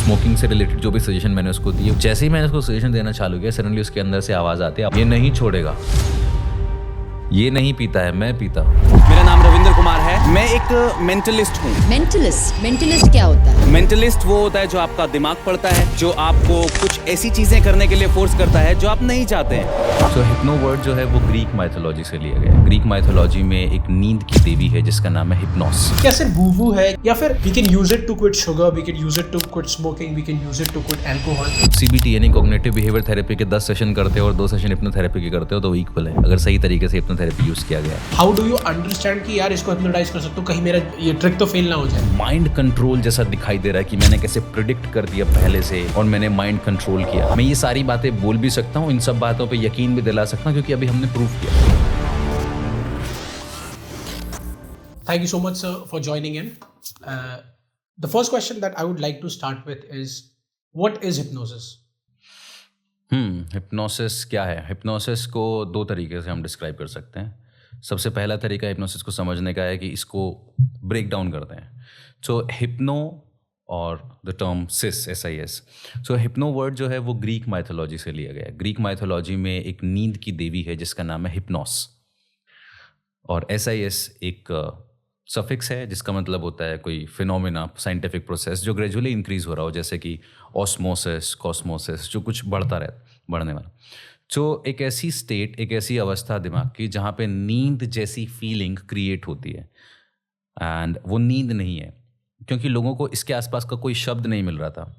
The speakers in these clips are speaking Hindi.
स्मोकिंग से रिलेटेड जो भी सजेशन मैंने उसको दिए, जैसे ही मैंने उसको सजेशन देना चालू किया, सडनली उसके अंदर से आवाज़ आती है, ये नहीं छोड़ेगा, ये नहीं पीता है, मैं पीता हूँ। मेरा नाम रविंद्र कुमार है। मैं एक मेंटलिस्ट हूँ। मेंटलिस्ट क्या होता है? मेंटलिस्ट वो होता है जो आपका दिमाग पढ़ता है, जो आपको कुछ ऐसी चीजें करने के लिए फोर्स करता है जो आप नहीं चाहते हैं। तो हिप्नो वर्ड जो है वो ग्रीक माइथोलॉजी से लिया गया है। ग्रीक माइथोलॉजी में एक नींद की देवी है जिसका नाम है हिप्नोस। क्या सिर्फ वूवू है या फिर we can use it to quit sugar, we can use it to quit smoking, we can use it to quit alcohol? CBT यानी कॉग्निटिव बिहेवियर थेरेपी के 10 सेशन करते हो और 2 सेशन हिप्नोथेरेपी के करते हो तो इक्वल है, अगर सही तरीके से हिप्नोथेरेपी यूज किया गया है। How do you understand कि यार इसको hypnotize कर सकता हूँ, कहीं मेरा ये ट्रिक तो फेल ना हो जाए? माइंड कंट्रोल जैसा दिखाई दे रहा है कि मैंने कैसे प्रिडिक्ट कर दिया पहले से और मैंने माइंड कंट्रोल किया। मैं ये सारी बातें बोल भी सकता हूँ, इन सब बातों पे यकीन भी दिला सकता हूँ क्योंकि अभी हमने प्रूव किया। Thank you so much, sir, for joining in. The first question that I would like to start with is, what is hypnosis? Hypnosis क्या है? हिप्नोसिस को 2 तरीके से हम डिस्क्राइब कर सकते हैं। सबसे पहला तरीका हिप्नोसिस को समझने का है कि इसको ब्रेक डाउन करते हैं। सो हिप्नो और the term sis, SIS। So hypno word जो है वो ग्रीक माइथोलॉजी से लिया गया है। ग्रीक माइथोलॉजी में एक नींद की देवी है जिसका नाम है हिप्नोस, और SIS एक सफिक्स है जिसका मतलब होता है कोई फिनोमेना, साइंटिफिक प्रोसेस जो ग्रेजुअली इंक्रीज हो रहा हो, जैसे कि ऑस्मोसिस, कॉस्मोसिस, जो कुछ बढ़ने वाला। तो एक ऐसी स्टेट, एक ऐसी अवस्था दिमाग की जहाँ पे नींद जैसी फीलिंग क्रिएट होती है, एंड वो नींद नहीं है क्योंकि लोगों को इसके आसपास का कोई शब्द नहीं मिल रहा था।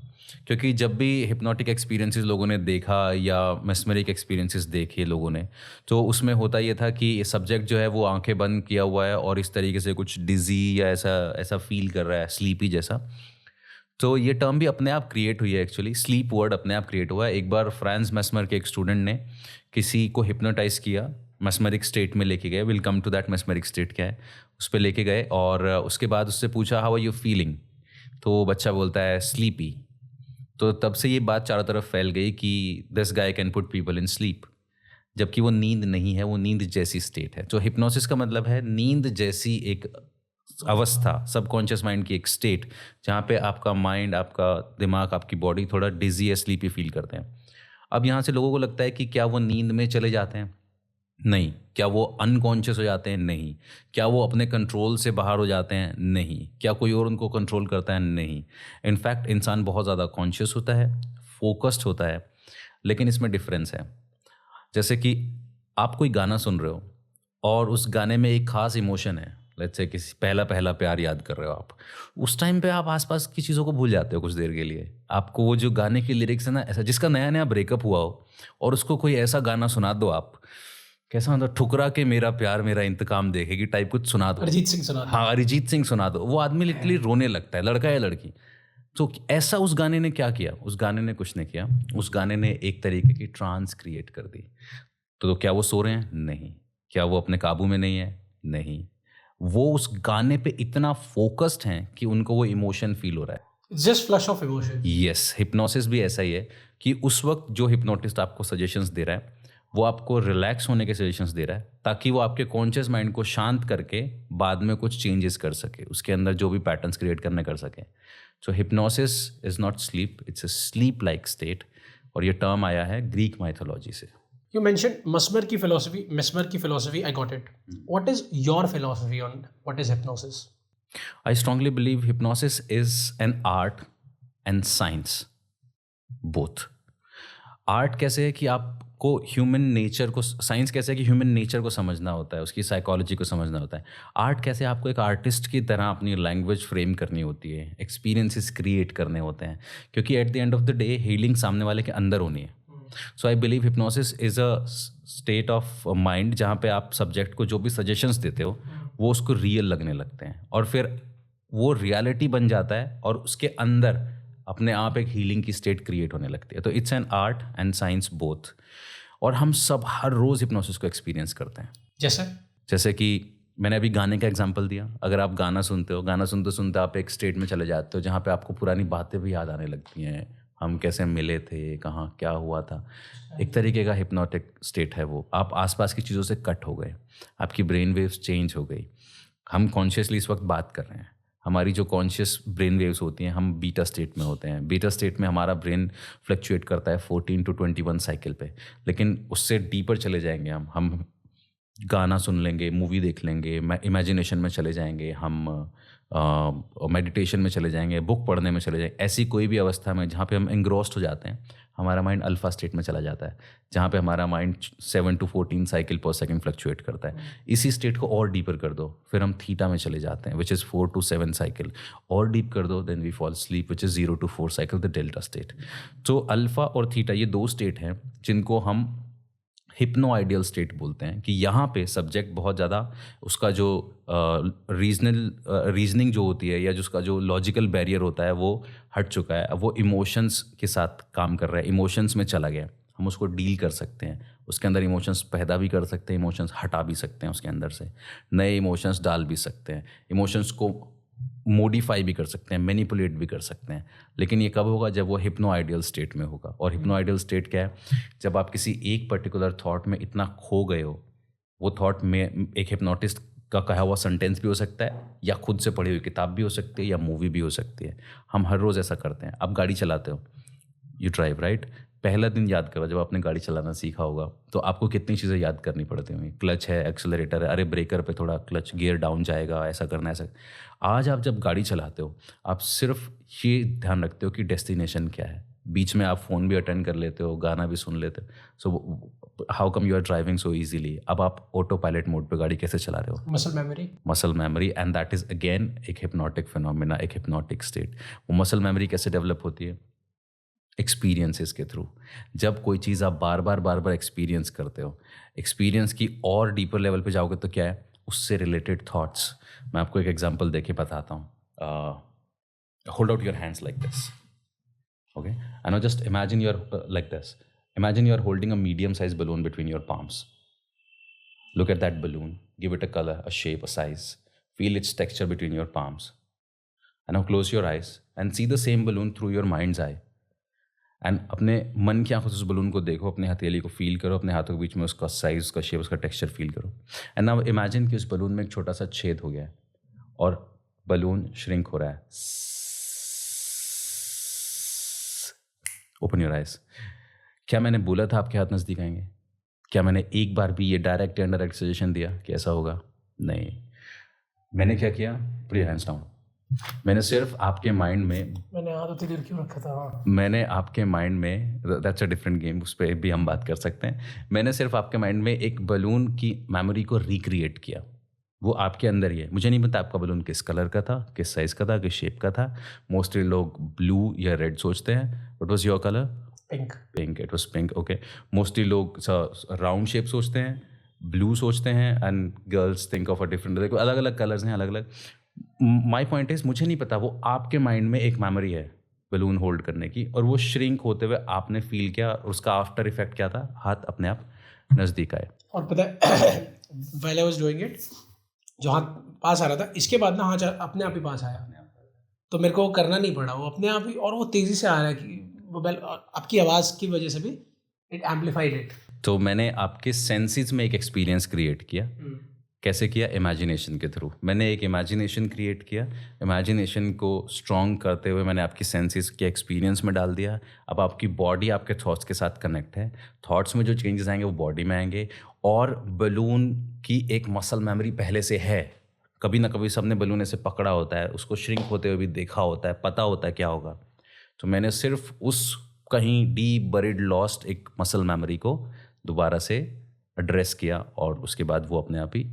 क्योंकि जब भी हिप्नोटिक एक्सपीरियंसेस लोगों ने देखा या मेस्मरिक एक्सपीरियंसेस देखे लोगों ने, तो उसमें होता ये था कि ये सब्जेक्ट जो है वो आंखें बंद किया हुआ है और इस तरीके से कुछ डिजी या ऐसा फील कर रहा है, स्लीपी जैसा। तो ये टर्म भी अपने आप क्रिएट हुई है, एक्चुअली स्लीप वर्ड अपने आप क्रिएट हुआ है। एक बार फ्रांस मेस्मर के एक स्टूडेंट ने किसी को हिप्नोटाइज किया, मेस्मरिक स्टेट में लेके गए। Will come to that mesmeric state क्या है, उस पर लेके गए और उसके बाद उससे पूछा हाउ आर यू फीलिंग, तो बच्चा बोलता है स्लीपी। तो तब से ये बात चारों तरफ फैल गई कि this guy can put people in sleep, जबकि वो नींद नहीं है, वो नींद जैसी स्टेट है। तो हिप्नोसिस का मतलब है नींद जैसी एक अवस्था, सबकॉन्शियस माइंड की एक स्टेट जहाँ पे आपका माइंड, आपका दिमाग, आपकी बॉडी थोड़ा डिजी या स्लीपी फील करते हैं। अब यहाँ से लोगों को लगता है कि क्या वो नींद में चले जाते हैं? नहीं। क्या वो अनकॉन्शियस हो जाते हैं? नहीं। क्या वो अपने कंट्रोल से बाहर हो जाते हैं? नहीं। क्या कोई और उनको कंट्रोल करता है? नहीं। इनफैक्ट इंसान बहुत ज़्यादा कॉन्शियस होता है, फोकस्ड होता है, लेकिन इसमें डिफरेंस है। जैसे कि आप कोई गाना सुन रहे हो और उस गाने में एक खास इमोशन है, लेट्स से किसी पहला प्यार याद कर रहे हो आप, उस टाइम पे आप आसपास की चीज़ों को भूल जाते हो कुछ देर के लिए। आपको वो जो गाने की लिरिक्स है ना, ऐसा जिसका नया नया ब्रेकअप हुआ हो और उसको कोई ऐसा गाना सुना दो आप, कैसा मतलब ठुकरा के मेरा प्यार मेरा इंतकाम देखेगी टाइप कुछ सुना दो, अरिजीत सिंह सुना दो। हाँ, अरिजीत सिंह सुना दो, वो आदमी लिटरली रोने लगता है, लड़का या लड़की। तो ऐसा उस गाने ने क्या किया? उस गाने ने कुछ नहीं किया, उस गाने ने एक तरीके की ट्रांस क्रिएट कर दी। तो क्या वो सो रहे हैं? नहीं। क्या वो अपने काबू में नहीं है? नहीं। वो उस गाने पे इतना फोकस्ड हैं कि उनको वो इमोशन फील हो रहा है। Just flush of emotion. Yes, hypnosis भी ऐसा ही है कि उस वक्त जो हिप्नोटिस्ट आपको सजेशंस दे रहा है वो आपको रिलैक्स होने के सजेशंस दे रहा है ताकि वो आपके कॉन्शियस माइंड को शांत करके बाद में कुछ चेंजेस कर सके, उसके अंदर जो भी पैटर्न्स क्रिएट करने कर सके। So hypnosis is not sleep, it's a sleep like state, और ये टर्म आया है ग्रीक माइथोलॉजी से। You mentioned Mesmer की philosophy, I got it. What is your philosophy on what is hypnosis? I strongly believe hypnosis is an art and science, both. Art कैसे है कि आपको ह्यूमन नेचर को, साइंस कैसे है कि ह्यूमन नेचर को समझना होता है, उसकी साइकोलॉजी को समझना होता है। आर्ट कैसे आपको एक आर्टिस्ट की तरह अपनी लैंग्वेज फ्रेम करनी होती है, एक्सपीरियंसेस क्रिएट करने होते हैं, क्योंकि at the end of the day healing सामने वाले के अंदर होनी है। So I believe hypnosis is a state of mind जहाँ पे आप सब्जेक्ट को जो भी सजेशंस देते हो वो उसको रियल लगने लगते हैं और फिर वो रियलिटी बन जाता है और उसके अंदर अपने आप एक हीलिंग की स्टेट क्रिएट होने लगती है। तो it's an art and science both, और हम सब हर रोज़ हिप्नोसिस को एक्सपीरियंस करते हैं। जैसे कि मैंने अभी गाने का एग्जांपल दिया, अगर आप गाना सुनते हो, गाना सुनते सुनते आप एक स्टेट में चले जाते हो जहाँ पे आपको पुरानी बातें भी याद आने लगती हैं, हम कैसे मिले थे, कहाँ क्या हुआ था। एक तरीके का हिप्नोटिक स्टेट है वो। आप आसपास की चीज़ों से कट हो गए, आपकी ब्रेन वेव्स चेंज हो गई, हम कॉन्शियसली इस वक्त बात कर रहे हैं, हमारी जो कॉन्शियस ब्रेन वेव्स होती हैं, हम बीटा स्टेट में होते हैं। बीटा स्टेट में हमारा ब्रेन फ्लक्चुएट करता है 14 to 21 साइकिल पे। लेकिन उससे डीपर चले जाएंगे हम गाना सुन लेंगे, मूवी देख लेंगे, इमेजिनेशन में चले जाएंगे, हम मेडिटेशन में चले जाएंगे, बुक पढ़ने में चले जाएंगे। ऐसी कोई भी अवस्था में जहाँ पे हम एंग्रोस्ड हो जाते हैं, हमारा माइंड अल्फा स्टेट में चला जाता है, जहाँ पे हमारा माइंड 7 to 14 साइकिल पर सेकंड फ्लक्चुएट करता है। इसी स्टेट को और डीपर कर दो, फिर हम थीटा में चले जाते हैं, विच इज़ 4 to 7 साइकिल। और डीप कर दो, then we fall sleep, which is 0 to 4 cycle, the delta state. तो अल्फा और थीटा ये 2 स्टेट हैं जिनको हम हिप्नो आइडियल स्टेट बोलते हैं। कि यहाँ पे सब्जेक्ट बहुत ज़्यादा उसका जो रीजनिंग जो होती है, या जो उसका जो लॉजिकल बैरियर होता है, वो हट चुका है। अब वो इमोशंस के साथ काम कर रहा है, इमोशंस में चला गया। हम उसको डील कर सकते हैं, उसके अंदर इमोशंस पैदा भी कर सकते हैं, इमोशंस हटा भी सकते हैं, उसके अंदर से नए इमोशंस डाल भी सकते हैं, इमोशंस को मॉडिफाई भी कर सकते हैं, मैनिपुलेट भी कर सकते हैं। लेकिन ये कब होगा? जब वो हिप्नो आइडियल स्टेट में होगा। और हिप्नो आइडियल स्टेट क्या है? जब आप किसी एक पर्टिकुलर थॉट में इतना खो गए हो, वो थॉट में एक हिप्नोटिस्ट का कहा हुआ सेंटेंस भी हो सकता है, या खुद से पढ़ी हुई किताब भी हो सकती है, या मूवी भी हो सकती है। हम हर रोज़ ऐसा करते हैं। आप गाड़ी चलाते हो, यू ड्राइव राइट। पहला दिन याद करो जब आपने गाड़ी चलाना सीखा होगा, तो आपको कितनी चीज़ें याद करनी पड़ती होंगी। क्लच है, एक्सेलरेटर है, अरे ब्रेकर पे थोड़ा क्लच गियर डाउन जाएगा, ऐसा करना, ऐसा। आज आप जब गाड़ी चलाते हो, आप सिर्फ ये ध्यान रखते हो कि डेस्टिनेशन क्या है। बीच में आप फ़ोन भी अटेंड कर लेते हो, गाना भी सुन लेते हो। So how come you are driving so easily? अब आप ऑटो पायलट मोड पे गाड़ी कैसे चला रहे हो? Muscle memory. And that is again एक हिप्नोटिक फिनोमिना, एक हिप्नोटिक स्टेट। वो मसल मेमोरी कैसे डेवलप होती है? एक्सपीरियंसेस के थ्रू। जब कोई चीज़ आप बार बार एक्सपीरियंस करते हो, एक्सपीरियंस की और डीपर लेवल पे जाओगे तो क्या है? उससे रिलेटेड थॉट्स। मैं आपको एक एग्जांपल देके बताता हूँ। Hold out your hands like this, okay, and now just imagine you're like this. Imagine you are holding a medium size balloon between your palms. Look at that balloon, give it a color, a shape, a size, feel its texture between your palms. And now close your eyes and see the same balloon through your mind's eye. And अपने मन की आंखों से उस बलून को देखो, अपने हथेली को फील करो, अपने हाथों के बीच में उसका साइज, उसका शेप, उसका टेक्सचर फील करो। एंड नाउ इमेजिन कि उस बलून में एक छोटा सा छेद हो गया है और बलून श्रिंक हो रहा है। Open your eyes. क्या मैंने बोला था आपके हाथ नज़दीक आएंगे? क्या मैंने एक बार भी ये डायरेक्ट या इनडायरेक्ट सजेशन दिया कि ऐसा होगा? नहीं। मैंने क्या किया? Put your hands down. मैंने सिर्फ आपके माइंड में, मैंने हाथ उतनी देर क्यों रखा था? मैंने आपके माइंड में, दैट्स अ डिफरेंट गेम, उस पर भी हम बात कर सकते हैं। मैंने सिर्फ आपके माइंड में एक बलून की मेमोरी को रिक्रिएट किया। वो आपके अंदर ही है। मुझे नहीं पता आपका बलून किस कलर का था, किस साइज़ का था, किस शेप का था। मोस्टली लोग ब्लू या रेड सोचते हैं। What was your colour? Pink. It was pink, okay. Mostly लोग राउंड शेप सोचते हैं, ब्लू सोचते हैं, and girls think of a different. देखो अलग अलग कलर्स हैं, अलग अलग। माई पॉइंट इज, मुझे नहीं पता, वो आपके माइंड में एक मेमोरी है बलून होल्ड करने की, और वो श्रिंक होते हुए आपने फील किया, और उसका आफ्टर इफेक्ट क्या था? हाथ अपने आप नज़दीक आए। और पता है while I was doing it, जो हाथ पास आ रहा था, इसके बाद ना हाथ अपने आप ही पास आया। तो मेरे को करना नहीं पड़ा, वो अपने आप ही, और वो तेज़ी से आ रहा है कि आपकी आवाज़ की वजह से भी इट एम्पलीफाइड इट। तो मैंने आपके सेंसेस में एक एक्सपीरियंस क्रिएट किया। कैसे किया? इमेजिनेशन के थ्रू। मैंने एक इमेजिनेशन क्रिएट किया। इमेजिनेशन को स्ट्रॉन्ग करते हुए मैंने आपकी सेंसेस के एक्सपीरियंस में डाल दिया। अब आपकी बॉडी आपके थॉट्स के साथ कनेक्ट है। थॉट्स में जो चेंजेस आएंगे वो बॉडी में आएंगे। और बलून की एक मसल मेमोरी पहले से है। कभी ना कभी सबने बलून ऐसे पकड़ा होता है, उसको श्रिंक होते हुए भी देखा होता है, पता होता है क्या होगा। तो मैंने सिर्फ उस कहीं डीप बरिड लॉस्ट एक मसल मेमोरी को दोबारा से एड्रेस किया, और उसके बाद वो अपने आप ही।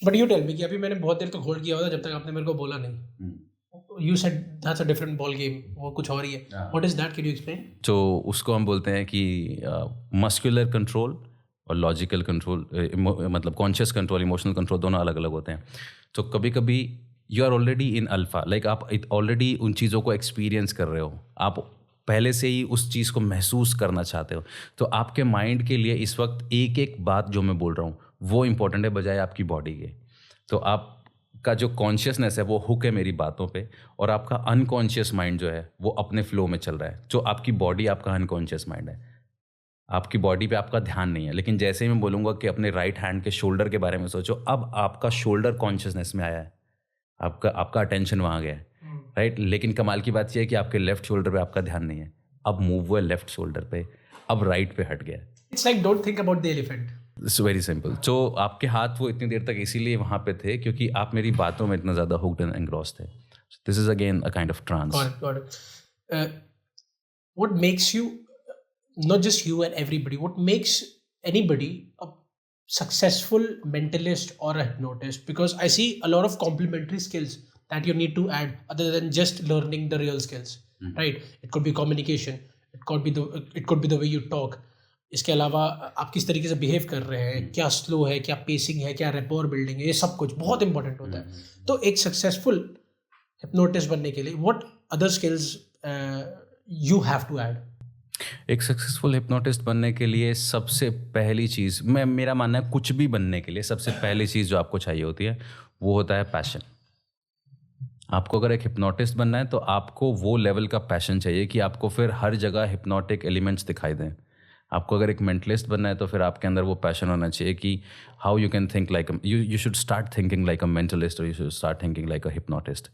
बट यू टेल मी कि अभी मैंने बहुत देर तक होल्ड किया हुआ था, जब तक आपने मेरे को बोला नहीं। You said that's a different ball game, वो कुछ और ही है। What is that? Can you explain? तो उसको हम बोलते हैं कि मस्कुलर कंट्रोल और लॉजिकल कंट्रोल, मतलब कॉन्शियस कंट्रोल, इमोशनल कंट्रोल, दोनों अलग अलग होते हैं। तो कभी कभी you are already in alpha, like आप ऑलरेडी उन चीज़ों को एक्सपीरियंस कर रहे हो, आप पहले से ही उस चीज़ को महसूस करना चाहते हो। तो आपके माइंड के लिए इस वक्त एक एक बात जो मैं बोल रहा हूँ वो इम्पोर्टेंट है बजाय आपकी बॉडी के। तो आपका जो कॉन्शियसनेस है वो हुक है मेरी बातों पे, और आपका अनकॉन्शियस माइंड जो है वो अपने फ्लो में चल रहा है। जो आपकी बॉडी आपका अनकॉन्शियस माइंड है, आपकी बॉडी पे आपका ध्यान नहीं है। लेकिन जैसे ही मैं बोलूँगा कि अपने राइट हैंड के शोल्डर के बारे में सोचो, अब आपका शोल्डर कॉन्शियसनेस में आया है, आपका आपका अटेंशन वहाँ गया है, राइट। लेकिन कमाल की बात यह है कि आपके लेफ्ट शोल्डर पे आपका ध्यान नहीं है, अब मूव हुआ लेफ्ट शोल्डर पे, अब राइट पे हट गया। It's like don't think about the elephant. It's very simple. तो आपके हाथ वो इतनी देर तक इसीलिए वहाँ पे थे क्योंकि आप मेरी बातों में इतना ज़्यादा हुक्ड एंड एंग्रॉस्ड थे। This is again a kind of trance. Got it. What makes you, not just you and everybody, what makes anybody a successful mentalist or a hypnotist? Because I see a lot of complementary skills that you need to add other than just learning the real skills, right? It could be communication, it could be the way you talk. इसके अलावा आप किस तरीके से बिहेव कर रहे हैं, क्या स्लो है, क्या पेसिंग है, क्या रेपोर बिल्डिंग है, ये सब कुछ बहुत इंपॉर्टेंट होता है। तो एक सक्सेसफुल हिप्नोटिस्ट बनने के लिए what other skills you have to add? एक सक्सेसफुल हिप्नोटिस्ट बनने के लिए सबसे पहली चीज़, मेरा मानना है कुछ भी बनने के लिए सबसे पहली चीज़ जो आपको चाहिए होती है वो होता है पैशन। आपको अगर एक हिप्नोटिस्ट बनना है तो आपको वो लेवल का पैशन चाहिए कि आपको फिर हर जगह हिप्नोटिक एलिमेंट्स दिखाई दें। आपको अगर एक मेंटलिस्ट बनना है तो फिर आपके अंदर वो पैशन होना चाहिए कि how you can think like you should start thinking like a mentalist और you should start thinking like a hypnotist.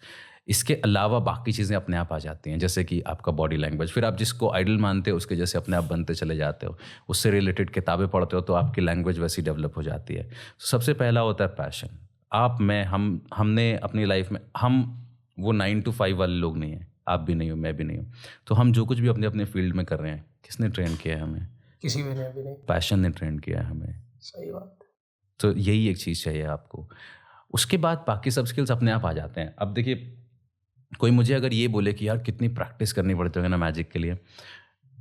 इसके अलावा बाकी चीज़ें अपने आप आ जाती हैं, जैसे कि आपका बॉडी लैंग्वेज। फिर आप जिसको आइडल मानते हो उसके जैसे अपने आप बनते चले जाते हो, उससे रिलेटेड किताबें पढ़ते हो तो आपकी लैंग्वेज वैसी डेवलप हो जाती है। सबसे पहला होता है पैशन। आप मैं हमने अपनी लाइफ में, हम वो 9 to 5 वाले लोग नहीं हैं, आप भी नहीं हो, मैं भी नहीं हूँ। तो हम जो कुछ भी अपने अपने फील्ड में कर रहे हैं, किसने ट्रेन किया है हमें? किसी भी ने अभी नहीं। पैशन ने ट्रेन किया है हमें। सही बात। तो यही एक चीज़ चाहिए आपको। उसके बाद बाकी सब स्किल्स अपने आप आ जाते हैं। अब देखिए, कोई मुझे अगर ये बोले कि यार कितनी प्रैक्टिस करनी पड़ती होगी ना मैजिक के लिए,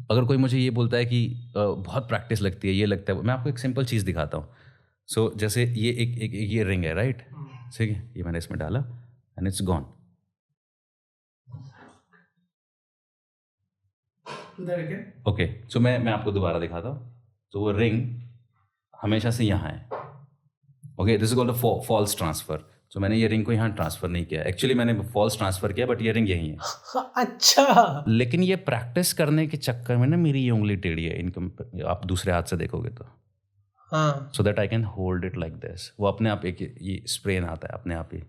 अगर कोई मुझे ये बोलता है कि बहुत प्रैक्टिस लगती है, ये लगता है, मैं आपको एक सिंपल चीज़ दिखाता हूँ। सो जैसे ये एक ये रिंग है, राइट? ठीक है, ये मैंने इसमें डाला एंड इट्स गॉन। ओके, सो मैं आपको दोबारा दिखाता हूँ। तो वो रिंग हमेशा से यहाँ है। Okay, this is called a false transfer. तो मैंने ये रिंग को यहाँ ट्रांसफर नहीं किया, एक्चुअली मैंने फॉल्स ट्रांसफर किया, बट ये रिंग यही है। अच्छा। लेकिन ये प्रैक्टिस करने के चक्कर में ना मेरी ये उंगली टेढ़ी है, इनकम आप दूसरे हाथ से देखोगे तो, हाँ, so that I can hold it like this. वो अपने आप एक ये स्प्रेन आता है अपने आप ही,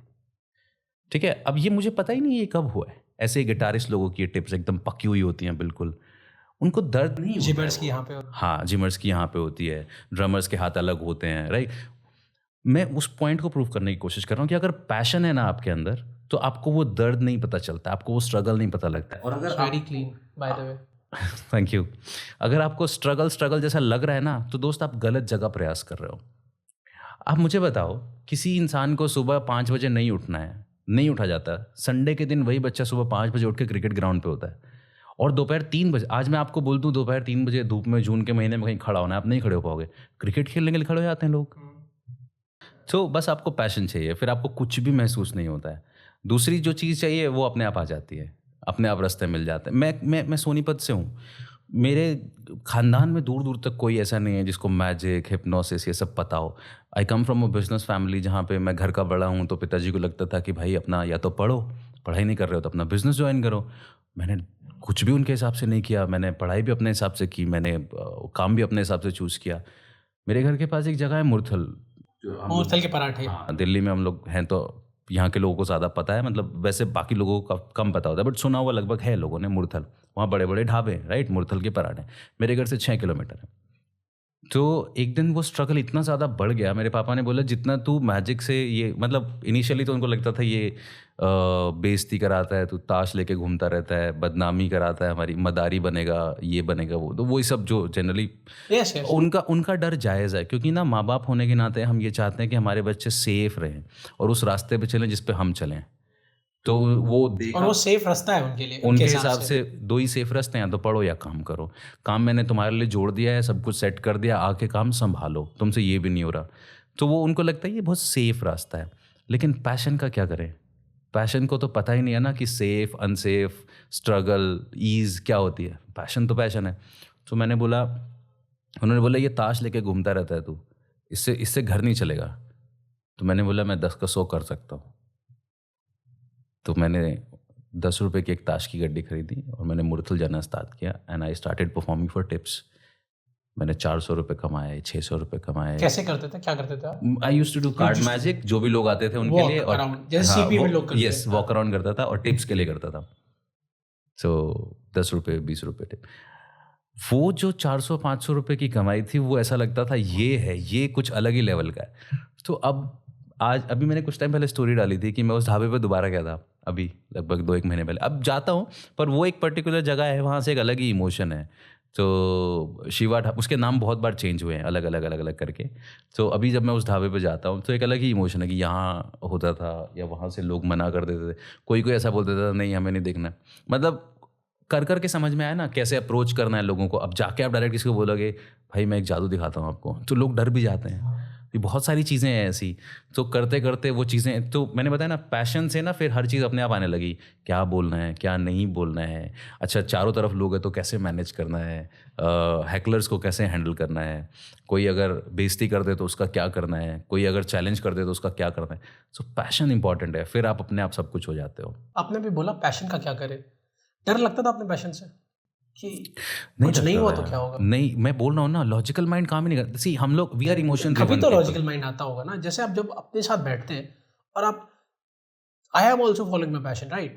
ठीक है। अब ये मुझे पता ही नहीं ये कब हुआ है। ऐसे गिटारिस्ट लोगों की ये टिप्स एकदम पकी हुई होती हैं बिल्कुल, उनको दर्द नहीं होता। जिमर्स की यहाँ पे, हाँ, जिमर्स की यहाँ पे होती है, ड्रमर्स के हाथ अलग होते हैं, राइट। मैं उस पॉइंट को प्रूव करने की कोशिश कर रहा हूँ कि अगर पैशन है ना आपके अंदर तो आपको वो दर्द नहीं पता चलता, आपको वो स्ट्रगल नहीं पता लगता है। और अगर very clean by the way. Thank you. अगर आपको स्ट्रगल जैसा लग रहा है ना, तो दोस्त आप गलत जगह प्रयास कर रहे हो। आप मुझे बताओ, किसी इंसान को सुबह 5 बजे नहीं उठना है, नहीं उठा जाता। संडे के दिन वही बच्चा सुबह 5 बजे उठ के क्रिकेट ग्राउंड पे होता है, और दोपहर 3 बजे, आज मैं आपको बोल दूं दोपहर 3 बजे धूप में जून के महीने में कहीं खड़ा होना है, आप नहीं खड़े हो पाओगे। क्रिकेट खेलने के लिए खड़े हो जाते हैं लोग। तो बस आपको पैशन चाहिए, फिर आपको कुछ भी महसूस नहीं होता है। दूसरी जो चीज़ चाहिए वो अपने आप आ जाती है, अपने आप रास्ते मिल जाते हैं। मैं सोनीपत से हूँ। मेरे ख़ानदान में दूर दूर तक कोई ऐसा नहीं है जिसको मैजिक, हिप्नोसिस ये सब पता हो। I come from a business family, जहाँ पे मैं घर का बड़ा हूँ। तो पिताजी को लगता था कि भाई अपना या तो पढ़ो, पढ़ाई नहीं कर रहे हो तो अपना बिजनेस ज्वाइन करो। मैंने कुछ भी उनके हिसाब से नहीं किया, मैंने पढ़ाई भी अपने हिसाब से की, मैंने काम भी अपने हिसाब से चूज़ किया। मेरे घर के पास एक जगह है मुरथल, मुरथल के पराठे। हाँ, दिल्ली में हम लोग हैं तो यहाँ के लोगों को ज़्यादा पता है, मतलब वैसे बाकी लोगों को कम पता होता है, बट सुना हुआ लगभग है लोगों ने मुरथल। वहाँ बड़े बड़े ढाबे, राइट, मुरथल के पराठे। मेरे घर से 6 किलोमीटर है। तो एक दिन वो स्ट्रगल इतना ज़्यादा बढ़ गया, मेरे पापा ने बोला जितना तू मैजिक से ये, मतलब इनिशियली तो उनको लगता था ये बेइज्जती कराता है, तू ताश लेके घूमता रहता है, बदनामी कराता है हमारी, मदारी बनेगा, ये बनेगा, वो तो वही सब जो जनरली यस यस। उनका डर जायज़ है, क्योंकि ना माँ बाप होने के नाते हम ये चाहते हैं कि हमारे बच्चे सेफ रहें और उस रास्ते पे चलें जिस पे हम चलें। तो वो देखा, और वो सेफ रास्ता है उनके लिए, उनके हिसाब से 2 ही सेफ रास्ते हैं, तो पढ़ो या काम करो। काम मैंने तुम्हारे लिए जोड़ दिया है, सब कुछ सेट कर दिया, आके काम संभालो, तुमसे ये भी नहीं हो रहा। तो वो उनको लगता है ये बहुत सेफ रास्ता है। लेकिन पैशन का क्या करें? पैशन को तो पता ही नहीं है ना कि सेफ, अनसेफ, स्ट्रगल, ईज़ क्या होती है। पैशन तो पैशन है। तो मैंने बोला, उन्होंने बोला ये ताश लेके घूमता रहता है तू, इससे घर नहीं चलेगा। तो मैंने बोला मैं 10 का 100 कर सकता हूँ। तो मैंने 10 रुपये की एक ताश की गड्डी खरीदी और मैंने मुरथल जाना स्टार्ट किया and I started performing for tips. मैंने 400 रुपये कमाए, 600 रुपये कमाए। कैसे करते थे, क्या करते थे आप? I used to do card magic, जो भी लोग आते थे उनके लिए, और जैसे सीपी में लोग करते यस, वॉक अराउंड करता था और टिप्स के लिए करता था। सो 10 रुपये 20 रुपये टिप। वो जो 400-500 रुपये की कमाई थी, वो ऐसा लगता था ये कुछ अलग ही लेवल का है। तो अभी मैंने कुछ टाइम पहले स्टोरी डाली थी कि मैं उस ढाबे पे दोबारा गया था, अभी लगभग 2-1 महीने पहले। अब जाता हूँ, पर वो एक पर्टिकुलर जगह है, वहाँ से एक अलग ही इमोशन है। तो शिवा ढाबा, उसके नाम बहुत बार चेंज हुए हैं अलग अलग करके। तो अभी जब मैं उस ढाबे पे जाता हूँ तो एक अलग ही इमोशन है कि यहाँ होता था, या वहाँ से लोग मना कर देते थे, कोई ऐसा बोल देता था नहीं हमें नहीं देखना। मतलब कर के समझ में आया ना कैसे अप्रोच करना है लोगों को। अब जाके आप डायरेक्ट किसी को बोलोगे भाई मैं एक जादू दिखाता हूँ आपको, तो लोग डर भी जाते हैं। ये बहुत सारी चीज़ें हैं ऐसी। तो करते करते वो चीज़ें, तो मैंने बताया ना, पैशन से ना फिर हर चीज़ अपने आप आने लगी। क्या बोलना है, क्या नहीं बोलना है, अच्छा चारों तरफ लोग हैं तो कैसे मैनेज करना है, हैकलर्स को कैसे हैंडल करना है, कोई अगर बेइज्जती कर दे तो उसका क्या करना है, कोई अगर चैलेंज कर दे तो उसका क्या करना है। सो पैशन इंपॉर्टेंट है, फिर आप अपने आप सब कुछ हो जाते हो। आपने भी बोला पैशन का क्या करे, डर लगता था अपने पैशन से कि नहीं, कुछ नहीं हुआ तो क्या होगा? नहीं, मैं बोल रहा हूँ ना, लॉजिकल माइंड काम ही नहीं करता। सी हम लोग वी आर इमोशन कभी तो लॉजिकल माइंड आता होगा ना, जैसे आप जब अपने साथ बैठते हैं और आप I am also following my passion, right,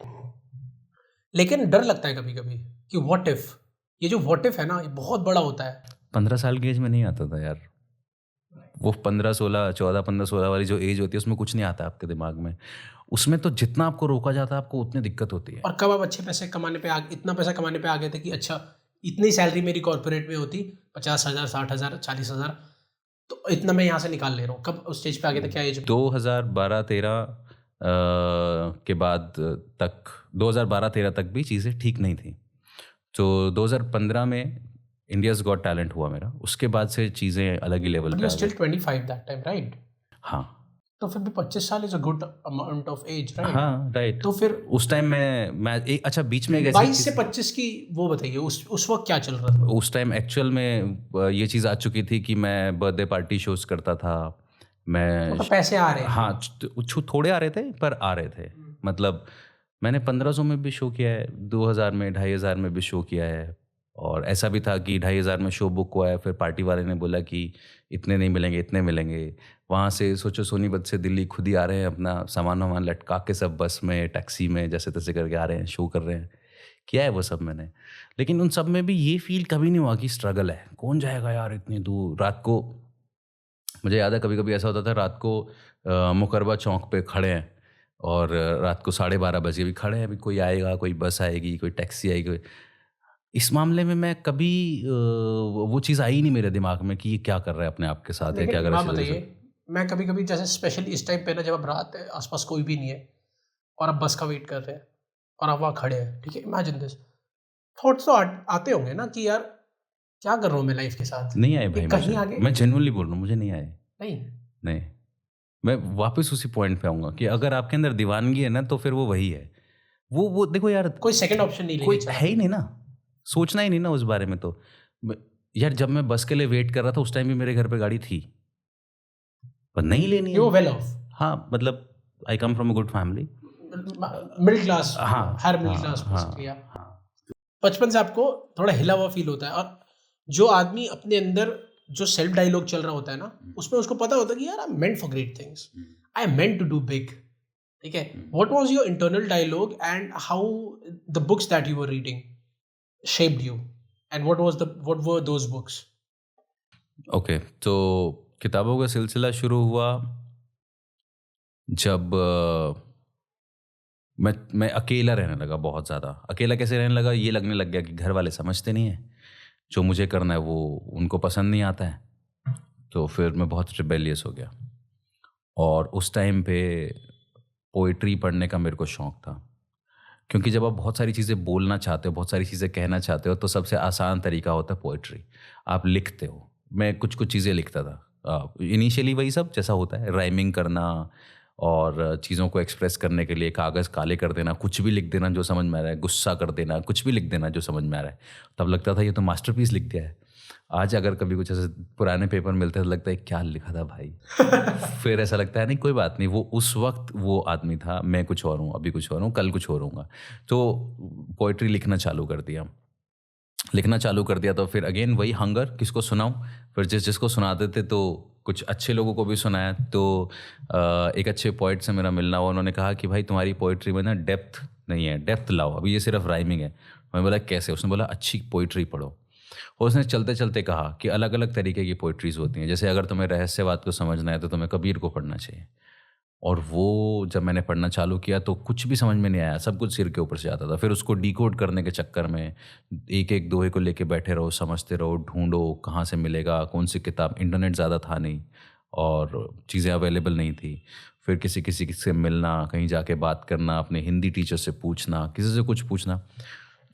लेकिन डर लगता है कभी कभी कि व्हाट इफ, ये जो व्हाट इफ है ना, ये बहुत बड़ा होता है। 15 साल की एज में नहीं आता था यार, वो 14 16 वाली जो एज होती है उसमें कुछ नहीं आता आपके दिमाग में। उसमें तो जितना आपको रोका जाता है आपको उतनी दिक्कत होती है। और कब आप अच्छे पैसे कमाने पे इतना पैसा कमाने पे आ गए थे कि अच्छा इतनी सैलरी मेरी कॉर्पोरेट में होती 50,000 60,000 40,000, तो इतना मैं यहाँ से निकाल ले रहा हूँ, कब उस स्टेज पे आ गए थे? क्या एज? 2012-13 के बाद तक, 2012-13 तक भी चीज़ें ठीक नहीं थी। तो 2015 में इंडियाज़ गॉट टैलेंट हुआ मेरा, उसके बाद से चीज़ें अलग ही लेवल पे। Still 25 that time, right? हाँ, तो फिर भी 25 साल is a good amount of age, right? हाँ राइट। तो फिर उस टाइम मैं एक, अच्छा बीच में 22 से 25 की वो बताइए, उस वक्त क्या चल रहा था? उस टाइम एक्चुअल में ये चीज़ आ चुकी थी कि मैं बर्थडे पार्टी शोज करता था। मैं तो पैसे आ रहे हैं? हाँ, थोड़े आ रहे थे पर आ रहे थे। मतलब मैंने 1500 में भी शो किया है, 2000 में, 2500 में भी शो किया है। और ऐसा भी था कि 2500 में शो बुक हुआ है, फिर पार्टी वाले ने बोला कि इतने नहीं मिलेंगे, इतने मिलेंगे। वहाँ से सोचो सोनीपत से दिल्ली खुद ही आ रहे हैं, अपना सामान वामान लटका के सब बस में, टैक्सी में, जैसे तैसे करके आ रहे हैं, शो कर रहे हैं। किया है वो सब मैंने, लेकिन उन सब में भी ये फील कभी नहीं हुआ कि स्ट्रगल है। कौन जाएगा यार इतनी दूर रात को? मुझे याद है कभी कभी ऐसा होता था, रात को मुकरबा चौक पे खड़े हैं और रात को 12:30 बजे भी खड़े हैं, अभी कोई आएगा, कोई बस आएगी, कोई टैक्सी आएगी। इस मामले में मैं कभी वो चीज़ आई नहीं मेरे दिमाग में कि ये क्या कर रहा है अपने आप के साथ, है क्या कर रहा है। बताइए, मैं कभी कभी जैसे स्पेशली इस टाइम पे ना, जब आप रात है, आसपास कोई भी नहीं है और आप बस का वेट कर रहे हैं और आप वहाँ खड़े हैं, ठीक है, इमेजिन दिस, थॉट्स तो आते होंगे ना कि यार क्या कर रहा हूँ मैं लाइफ के साथ? नहीं आए भाई, कहीं आगे मैं जेन्युइनली बोल रहा हूँ, मुझे नहीं आए। नहीं, मैं वापस उसी पॉइंट पे आऊँगा कि अगर आपके अंदर दीवानगी है ना, तो फिर वो वही है। वो देखो यार, कोई सेकंड ऑप्शन नहीं, कोई है ही नहीं ना, सोचना ही नहीं ना उस बारे में। तो यार जब मैं बस के लिए वेट कर रहा था उस टाइम भी मेरे घर पे गाड़ी थी, पर नहीं लेनी है। Well off? हाँ, मतलब I come from a good family, middle class. हाँ, हर मिडिल क्लास बचपन से आपको थोड़ा हिला हुआ फील होता है। और जो आदमी अपने अंदर जो सेल्फ डायलॉग चल रहा होता है ना, उसमें उसको पता होता है कि यार I am meant for great things, I am meant to do big, ठीक है। What was your internal dialogue and how the books that you were reading shaped you, and what were those books? Okay, तो किताबों का सिलसिला शुरू हुआ जब मैं अकेला रहने लगा, बहुत ज़्यादा अकेला। कैसे रहने लगा? ये लगने लग गया कि घर वाले समझते नहीं हैं, जो मुझे करना है वो उनको पसंद नहीं आता है। तो फिर मैं बहुत रिबेलियस हो गया। और उस टाइम पे पोइट्री पढ़ने का मेरे को शौक़ था, क्योंकि जब आप बहुत सारी चीज़ें बोलना चाहते हो, बहुत सारी चीज़ें कहना चाहते हो, तो सबसे आसान तरीका होता है पोइट्री। आप लिखते हो। मैं कुछ चीज़ें लिखता था इनिशियली, वही सब जैसा होता है, राइमिंग करना और चीज़ों को एक्सप्रेस करने के लिए कागज़ काले कर देना, कुछ भी लिख देना जो समझ में आ रहा है, गुस्सा कर देना, कुछ भी लिख देना जो समझ में आ रहा है। तब लगता था ये तो मास्टरपीस लिख दिया है। आज अगर कभी कुछ ऐसे पुराने पेपर मिलते हैं तो लगता है क्या लिखा था भाई। फिर ऐसा लगता है नहीं कोई बात नहीं, वो उस वक्त वो आदमी था, मैं कुछ और हूँ, अभी कुछ और हूँ, कल कुछ और हूँगा। तो पोइट्री लिखना चालू कर दिया। लिखना चालू कर दिया। तो फिर अगेन वही हंगर, किसको सुनाऊं, फिर जिसको सुनाते थे तो कुछ अच्छे लोगों को भी सुनाया। तो एक अच्छे पोइट से मेरा मिलना हुआ, उन्होंने कहा कि भाई तुम्हारी पोइट्री में ना डेप्थ नहीं है, डेप्थ लाओ, अभी ये सिर्फ राइमिंग है। मैं बोला कैसे? उसने बोला अच्छी पोइट्री पढ़ो। और उसने चलते चलते कहा कि अलग अलग तरीके की पोइट्रीज़ होती हैं, जैसे अगर तुम्हें रहस्यवाद को समझना है तो तुम्हें कबीर को पढ़ना चाहिए। और वो जब मैंने पढ़ना चालू किया तो कुछ भी समझ में नहीं आया, सब कुछ सिर के ऊपर से आता था। फिर उसको डिकोड करने के चक्कर में एक एक दोहे को लेके बैठे रहो, समझते रहो, ढूंढो कहाँ से मिलेगा, कौन सी किताब। इंटरनेट ज़्यादा था नहीं और चीज़ें अवेलेबल नहीं थी। फिर किसी किसी से मिलना, कहीं जाके बात करना, अपने हिंदी टीचर से पूछना, किसी से कुछ पूछना।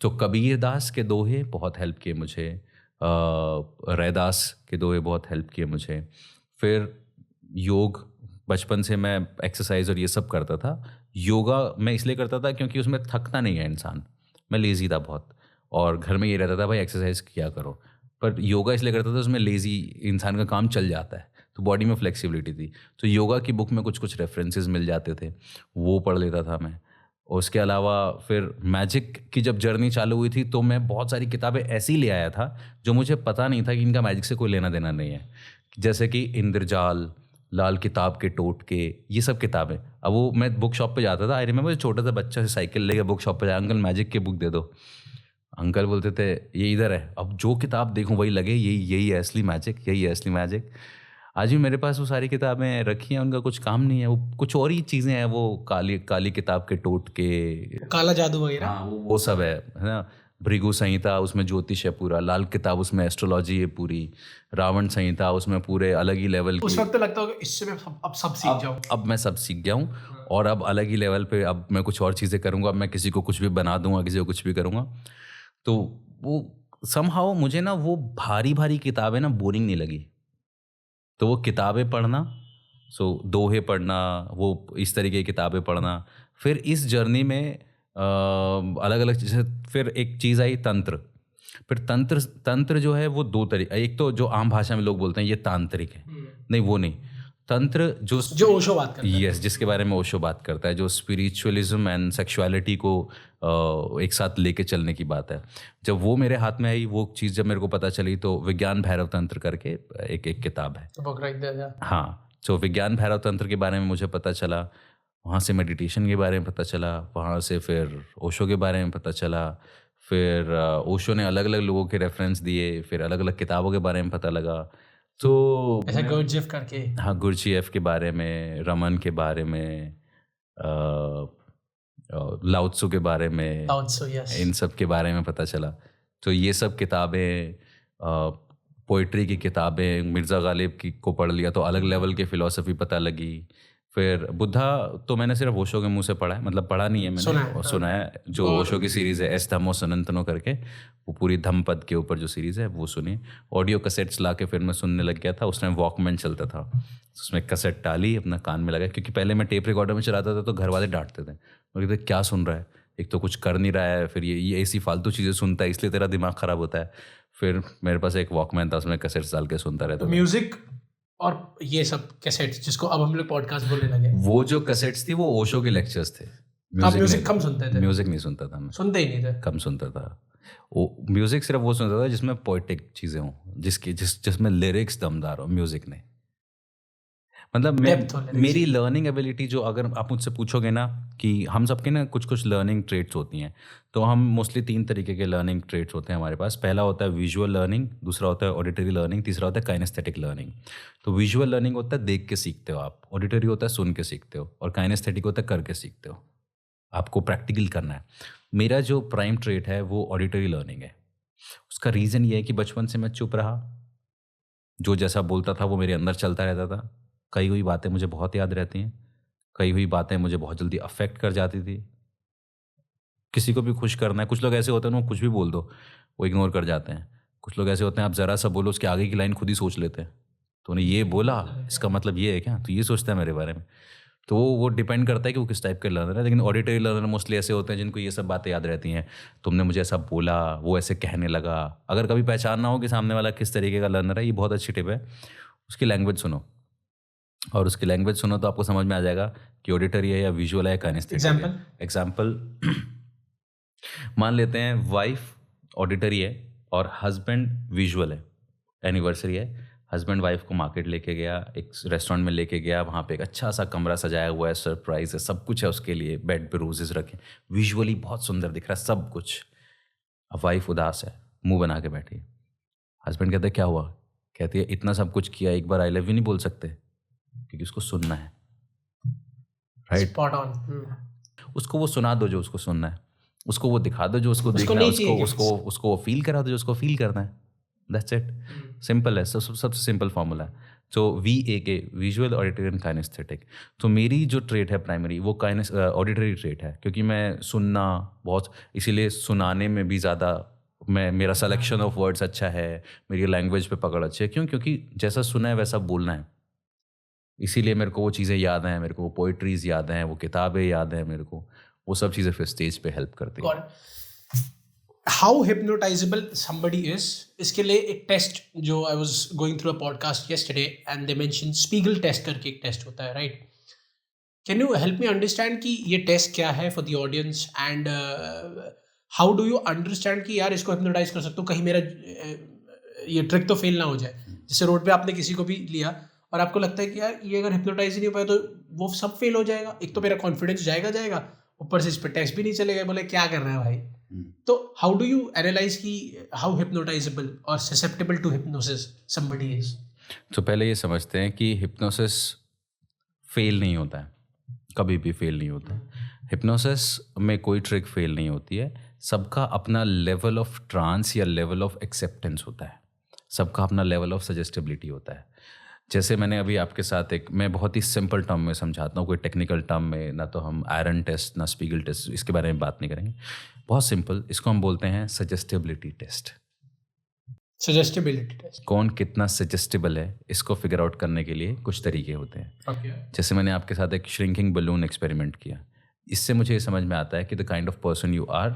तो कबीर दास के दोहे बहुत हेल्प किए मुझे, रैदास के दोहे बहुत हेल्प किए मुझे। फिर योग, बचपन से मैं एक्सरसाइज और ये सब करता था। योगा मैं इसलिए करता था क्योंकि उसमें थकता नहीं है इंसान, मैं लेज़ी था बहुत, और घर में ये रहता था भाई एक्सरसाइज किया करो। पर योगा इसलिए करता था, उसमें लेज़ी इंसान का काम चल जाता है, तो बॉडी में फ्लेक्सिबिलिटी थी। तो योगा की बुक में कुछ कुछ रेफरेंसेस मिल जाते थे, वो पढ़ लेता था मैं। और उसके अलावा फिर मैजिक की जब जर्नी चालू हुई थी तो मैं बहुत सारी किताबें ऐसी ले आया था जो मुझे पता नहीं था कि इनका मैजिक से कोई लेना देना नहीं है। जैसे कि इंद्रजाल, लाल किताब के टोटके, ये सब किताबें। अब वो मैं बुक शॉप पे जाता था, आई रिमेंबर छोटा सा बच्चा से साइकिल लेके बुक शॉप पे जाया, अंकल मैजिक की बुक दे दो। अंकल बोलते थे ये इधर है, अब जो किताब देखूं वही लगे यही है असली मैजिक, यही है असली मैजिक। आज भी मेरे पास वो सारी किताबें रखी हैं, उनका कुछ काम नहीं है, वो कुछ और ही चीज़ें हैं। वो काली काली किताब के टोटके, काला जादू वगैरह, हाँ वो सब है ना। भृगु संहिता, उसमें ज्योतिष है पूरा। लाल किताब, उसमें एस्ट्रोलॉजी है पूरी। रावण संहिता, उसमें पूरे अलग ही लेवल की। उस वक्त तो लगता होगा इससे मैं अब सब सीख जाऊँ। अब मैं सब सीख गया हूँ और अब अलग ही लेवल पे अब मैं कुछ और चीज़ें करूँगा। अब मैं किसी को कुछ भी बना दूंगा, किसी को कुछ भी करूँगा। तो वो समहाउ मुझे ना वो भारी भारी किताबें ना बोरिंग नहीं लगी। तो वो किताबें पढ़ना, दोहे पढ़ना, वो इस तरीके की किताबें पढ़ना। फिर इस जर्नी में अलग अलग चीज़ें। फिर एक चीज़ आई तंत्र। फिर तंत्र जो है वो दो तरीके, एक तो जो आम भाषा में लोग बोलते हैं ये तांत्रिक है, नहीं वो नहीं। तंत्र जो ओशो बात करता है, यस, जिसके बारे में ओशो बात करता है, जो स्पिरिचुअलिज्म एंड सेक्सुअलिटी को एक साथ लेके चलने की बात है। जब वो मेरे हाथ में आई, वो चीज़ जब मेरे को पता चली, तो विज्ञान भैरव तंत्र करके एक किताब है। हाँ, तो विज्ञान भैरव तंत्र के बारे में मुझे पता चला, वहाँ से मेडिटेशन के बारे में पता चला, वहाँ से फिर ओशो के बारे में पता चला। फिर ओशो ने अलग अलग लोगों के रेफरेंस दिए, फिर अलग अलग किताबों के बारे में पता लगा। तो ऐसा गुरजीएफ करके, हाँ, गुरजीएफ के बारे में, रमन के बारे में, लाओ त्सु के बारे में, इन सब के बारे में पता चला। तो ये सब किताबें, पोइट्री की किताबें, मिर्ज़ा गालिब की को पढ़ लिया तो अलग लेवल की फ़िलॉसफी पता लगी। फिर बुद्धा तो मैंने सिर्फ ओशो के मुंह से पढ़ा है, मतलब पढ़ा नहीं है मैंने, सुना है। जो ओशो की सीरीज़ है एस धम्मो सनातनो करके, वो पूरी धम्मपद के ऊपर जो सीरीज़ है वो सुनी। ऑडियो कैसेट्स ला के फिर मैं सुनने लग गया था। उस टाइम वॉकमैन चलता था, उसमें कैसेट डाली, अपना कान में लगा, क्योंकि पहले मैं टेप रिकॉर्डर में चलाता था तो घर वाले डांटते थे, वो कहते क्या सुन रहा है, एक तो कुछ कर नहीं रहा है, फिर ये ऐसी फालतू चीज़ें सुनता है, इसलिए तेरा दिमाग ख़राब होता है। फिर मेरे पास एक वॉकमैन था, उसमें कैसेट्स डाल के सुनता रहता था। म्यूजिक और ये सब कैसेट्स, जिसको अब हम लोग पॉडकास्ट बोलने लगे, वो जो कैसेट्स थी वो ओशो के लेक्चर्स थे। आप म्यूजिक कम सुनते थे? म्यूजिक नहीं सुनता था मैं, सुनते ही नहीं थे, कम सुनता था। वो म्यूजिक सिर्फ वो सुनता था जिसमें पोएटिक चीज़ें हों, जिसमें लिरिक्स दमदार हो। म्यूजिक नहीं, मतलब मेरी लर्निंग एबिलिटी, जो अगर आप मुझसे पूछोगे ना कि हम सबके ना कुछ कुछ लर्निंग ट्रेट्स होती हैं, तो हम मोस्टली 3 तरीके के लर्निंग ट्रेट्स होते हैं हमारे पास। पहला होता है विजुअल लर्निंग, दूसरा होता है ऑडिटरी लर्निंग, तीसरा होता है काइनेस्थेटिक लर्निंग। तो विजुअल लर्निंग होता है देख के सीखते हो आप, ऑडिटरी होता है सुन के सीखते हो, और काइनेस्थेटिक होता है करके सीखते हो, आपको प्रैक्टिकल करना है। मेरा जो प्राइम ट्रेट है वो ऑडिटरी लर्निंग है। उसका रीज़न ये है कि बचपन से मैं चुप रहा, जो जैसा बोलता था वो मेरे अंदर चलता रहता था। कई हुई बातें मुझे बहुत याद रहती हैं, कई हुई बातें मुझे बहुत जल्दी अफेक्ट कर जाती थी। किसी को भी खुश करना है, कुछ लोग ऐसे होते हैं ना, कुछ भी बोल दो वो इग्नोर कर जाते हैं। कुछ लोग ऐसे होते हैं आप ज़रा सा बोलो उसके आगे की लाइन खुद ही सोच लेते हैं, तो उन्हें ये बोला इसका मतलब ये है क्या, तो ये सोचता है मेरे बारे में। तो वो डिपेंड करता है कि वो किस टाइप के लर्नर है। लेकिन ऑडिटरी लर्नर मोस्टली ऐसे होते हैं जिनको ये सब बातें याद रहती हैं, तुमने मुझे ऐसा बोला, वो ऐसे कहने लगा। अगर कभी पहचानना हो कि सामने वाला किस तरीके का लर्नर है, ये बहुत अच्छी टिप है, उसकी लैंग्वेज सुनो, और उसकी लैंग्वेज सुनो तो आपको समझ में आ जाएगा कि ऑडिटरी है या विजुअल है या काइनेस्थेटिक है। एग्जाम्पल मान लेते हैं वाइफ ऑडिटरी है और हस्बैंड विजुअल है, एनिवर्सरी है, हस्बैंड वाइफ को मार्केट लेके गया, एक रेस्टोरेंट में लेके गया, वहाँ पे एक अच्छा सा कमरा सजाया हुआ है, सरप्राइज है, सब कुछ है उसके लिए, बेड पे रोजेस रखे, विजुअली बहुत सुंदर दिख रहा है सब कुछ। अब वाइफ उदास है, मुंह बना के बैठी है। हस्बैंड कहते क्या हुआ? कहती है इतना सब कुछ किया, एक बार आई लव यू नहीं बोल सकते? क्योंकि उसको सुनना है, राइट? Spot on. उसको वो सुना दो जो उसको सुनना है, उसको वो दिखा दो जो उसको देखना है, नहीं चाहिए उसको वो फील करा दो जो उसको फील करना है। दैट्स इट, सिंपल है, सबसे सिंपल फॉर्मूला है। तो VAK, visual, auditory and kinesthetic. तो मेरी जो ट्रेट है प्राइमरी, वो ऑडिटरी ट्रेट है, क्योंकि मैं सुनना बहुत, इसीलिए सुनाने में भी ज़्यादा मेरा सिलेक्शन ऑफ वर्ड्स अच्छा है, मेरी लैंग्वेज पे पकड़ अच्छी है। क्यों? क्योंकि जैसा सुना है वैसा बोलना है, इसीलिए मेरे को वो चीज़ें याद हैं, मेरे को वो पोइट्रीज याद हैं, वो किताबें याद हैं, मेरे को वो सब चीज़ें फिर स्टेज पे हेल्प करती हैं। हाउ हिप्नोटाइजेबल समबडी इज, इसके लिए एक टेस्ट जो I was going through a podcast yesterday and they mention Spiegel test करके एक टेस्ट होता है, right? Can you help me understand कि ये टेस्ट क्या है for the audience, and how do you understand कि यार इसको हिप्नोटाइज कर सकता हूँ, कहीं मेरा ये ट्रिक तो फेल ना हो जाए। जैसे रोड पे आपने किसी को भी लिया और आपको लगता है कि यार ये अगर हिप्नोटाइज ही नहीं हो पाया तो वो सब फेल हो जाएगा, एक तो मेरा कॉन्फिडेंस जाएगा, ऊपर से इस पर टेस्ट भी नहीं चलेगा, बोले क्या कर रहा है भाई। तो हाउ डू यू एनालाइज कि हाउ हिप्नोटाइजेबल और susceptible to hypnosis somebody is? तो पहले ये समझते हैं कि हिप्नोसिस फेल नहीं होता है, कभी भी फेल नहीं होता है। हिप्नोसिस में कोई ट्रिक फेल नहीं होती है, सबका अपना लेवल ऑफ ट्रांस या लेवल ऑफ एक्सेप्टेंस होता है, सबका अपना लेवल ऑफ सजेस्टेबिलिटी होता है। जैसे मैंने अभी आपके साथ मैं बहुत ही सिंपल टर्म में समझाता हूँ, कोई टेक्निकल टर्म में ना, तो हम आयरन टेस्ट ना स्पीगल टेस्ट, इसके बारे में बात नहीं करेंगे। बहुत सिंपल, इसको हम बोलते हैं सजेस्टेबिलिटी टेस्ट। सजेस्टेबिलिटी टेस्ट, कौन कितना सजेस्टेबल है, इसको फिगर आउट करने के लिए कुछ तरीके होते हैं। okay. जैसे मैंने आपके साथ एक श्रिंकिंग बलून एक्सपेरिमेंट किया, इससे मुझे ये समझ में आता है कि the kind of person you are.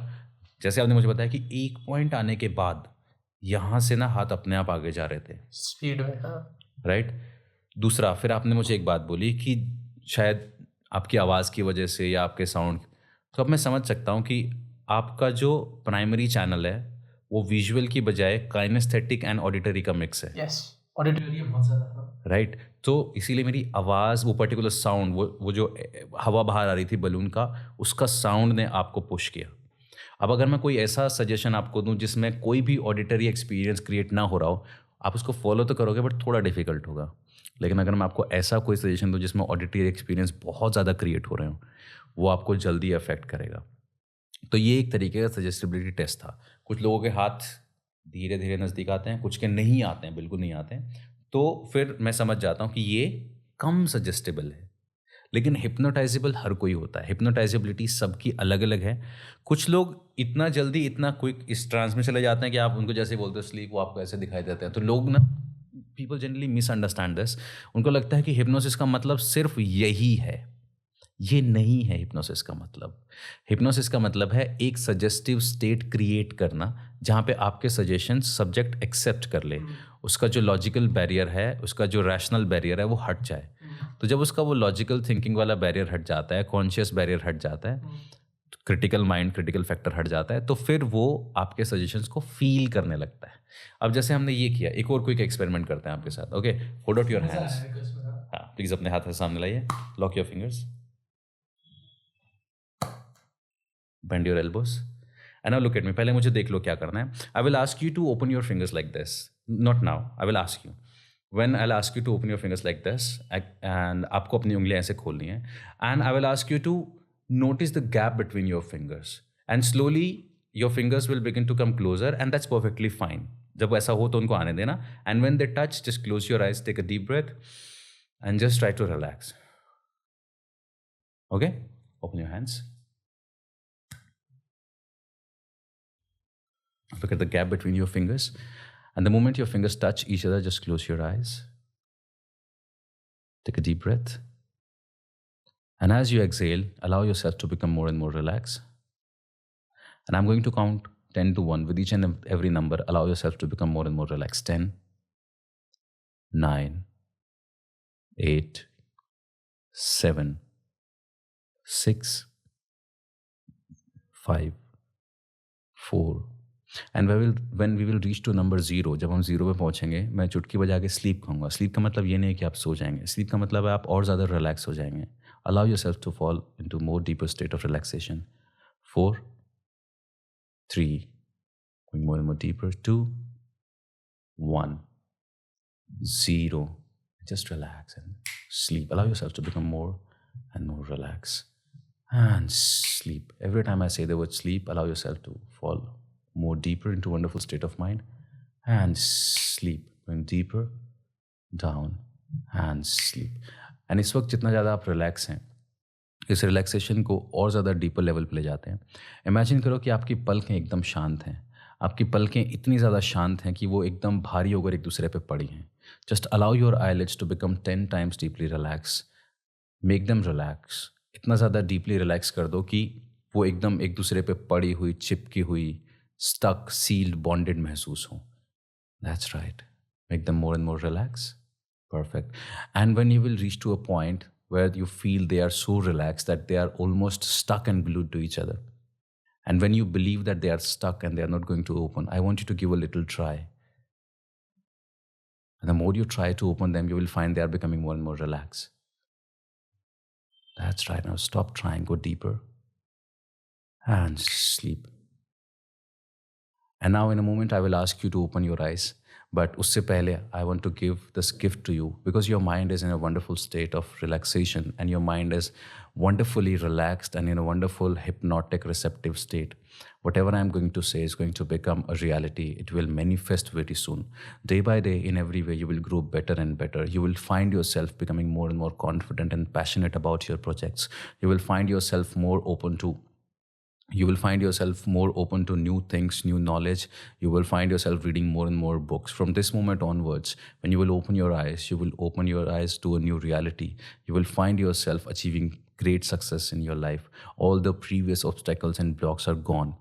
जैसे आपने मुझे बताया कि एक पॉइंट आने के बाद यहाँ से ना हाथ अपने आप आगे जा रहे थे, स्पीड में, राइट? दूसरा, फिर आपने मुझे एक बात बोली कि शायद आपकी आवाज़ की वजह से या आपके साउंड, तो अब मैं समझ सकता हूँ कि आपका जो प्राइमरी चैनल है वो विजुअल की बजाय काइनेस्थेटिक एंड ऑडिटरी का मिक्स है। यस, ऑडिटरी बहुत ज़्यादा, राइट? तो इसीलिए मेरी आवाज़, वो पर्टिकुलर साउंड, वो जो हवा बाहर आ रही थी बलून का, उसका साउंड ने आपको पुश किया। अब अगर मैं कोई ऐसा सजेशन आपको दूं जिसमें कोई भी ऑडिटरी एक्सपीरियंस क्रिएट ना हो रहा हो, आप उसको फॉलो तो करोगे बट थोड़ा डिफिकल्ट होगा। लेकिन अगर मैं आपको ऐसा कोई सजेशन दूं जिसमें ऑडिटरी एक्सपीरियंस बहुत ज़्यादा क्रिएट हो रहे हो, वो आपको जल्दी अफेक्ट करेगा। तो ये एक तरीके का सजेस्टिबिलिटी टेस्ट था। कुछ लोगों के हाथ धीरे धीरे नज़दीक आते हैं, कुछ के नहीं आते हैं, बिल्कुल नहीं आते हैं, तो फिर मैं समझ जाता हूँ कि ये कम सजेस्टेबल है। लेकिन हिप्नोटाइजेबल हर कोई होता है, हिप्नोटाइजेबिलिटी सबकी अलग अलग है। कुछ लोग इतना जल्दी, इतना क्विक इस ट्रांस में चले जाते हैं कि आप उनको जैसे बोलते हो स्लीप, वो आपको ऐसे दिखाई देते हैं। तो लोग ना, पीपल जनरली मिसअंडरस्टैंड दिस, उनको लगता है कि हिप्नोसिस का मतलब सिर्फ यही है। ये नहीं है हिप्नोसिस का मतलब। हिप्नोसिस का मतलब है एक सजेस्टिव स्टेट क्रिएट करना जहाँ पे आपके सजेशंस सब्जेक्ट एक्सेप्ट कर ले, उसका जो लॉजिकल बैरियर है, उसका जो रैशनल बैरियर है वो हट जाए। तो जब उसका वो लॉजिकल थिंकिंग वाला बैरियर हट जाता है, कॉन्शियस बैरियर हट जाता है, क्रिटिकल माइंड, क्रिटिकल फैक्टर हट जाता है, तो फिर वो आपके सजेशंस को फील करने लगता है। अब जैसे हमने ये किया, एक और क्विक एक्सपेरिमेंट करते हैं आपके साथ। Okay, hold out your hands. हाँ, प्लीज अपने हाथ सामने लाइए, lock your fingers, bend your elbows and now look at me. पहले मुझे देख लो क्या करना है। I will ask you to open your fingers like this. Not now, I will ask you. When I'll ask you to open your fingers like this, and आपको अपनी उंगलियां ऐसे खोलनी है, and I will ask you to notice the gap between your fingers, and slowly your fingers will begin to come closer, and that's perfectly fine. जब ऐसा हो तो उनको आने देना, and when they touch, just close your eyes, take a deep breath, and just try to relax. Okay? Open your hands. Look at the gap between your fingers. And the moment your fingers touch each other, just close your eyes. Take a deep breath. And as you exhale, allow yourself to become more and more relaxed. And I'm going to count 10 to 1. With each and every number, allow yourself to become more and more relaxed. 10, 9, 8, 7, 6, 5, 4. And when we will reach to number 0, जब हम 0 पे पहुँचेंगे, मैं चुटकी बजा के स्लीप कहूँगा. स्लीप का मतलब ये नहीं है कि आप सो जाएंगे. स्लीप का मतलब है आप और ज़्यादा रिलैक्स हो जाएंगे. Allow yourself to fall into more deeper state of relaxation. 4, 3, going more and more deeper. 2, 1, 0. Just relax and sleep. Allow yourself to become more and more relaxed. And sleep. Every time I say the word sleep, allow yourself to fall more deeper into a wonderful state of mind. And sleep. Going deeper, down, and sleep. And इस वक्त जितना ज़्यादा आप रिलैक्स हैं, इस रिलैक्सेशन को और ज़्यादा डीपर लेवल पे ले जाते हैं. इमेजिन करो कि आपकी पलकें एकदम शांत हैं. आपकी पलकें इतनी ज़्यादा शांत हैं कि वो एकदम भारी होकर एक दूसरे पे पड़ी हैं. Just allow your eyelids to become 10 times deeply relax. Make them relax. इतना ज़्यादा डीपली रिलैक्स कर दो कि वो एकदम एक दूसरे पे पड़ी हुई, चिपकी हुई, स्टक, सील्ड, बॉन्डेड महसूस हो. That's right. Make them more and more relax. Perfect. And when you will reach to a point where you feel they are so relaxed that they are almost stuck and glued to each other, and when you believe that they are stuck and they are not going to open, I want you to give a little try. And the more you try to open them, you will find they are becoming more and more relaxed. That's right. Now stop trying, go deeper, and sleep. And now in a moment, I will ask you to open your eyes. But usse pehle, I want to give this gift to you because your mind is in a wonderful state of relaxation and your mind is wonderfully relaxed and in a wonderful hypnotic receptive state. Whatever I'm going to say is going to become a reality. It will manifest very soon. Day by day, in every way, you will grow better and better. You will find yourself becoming more and more confident and passionate about your projects. You will find yourself more open to new things, new knowledge. You will find yourself reading more and more books. From this moment onwards, when you will open your eyes, you will open your eyes to a new reality. You will find yourself achieving great success in your life. All the previous obstacles and blocks are gone.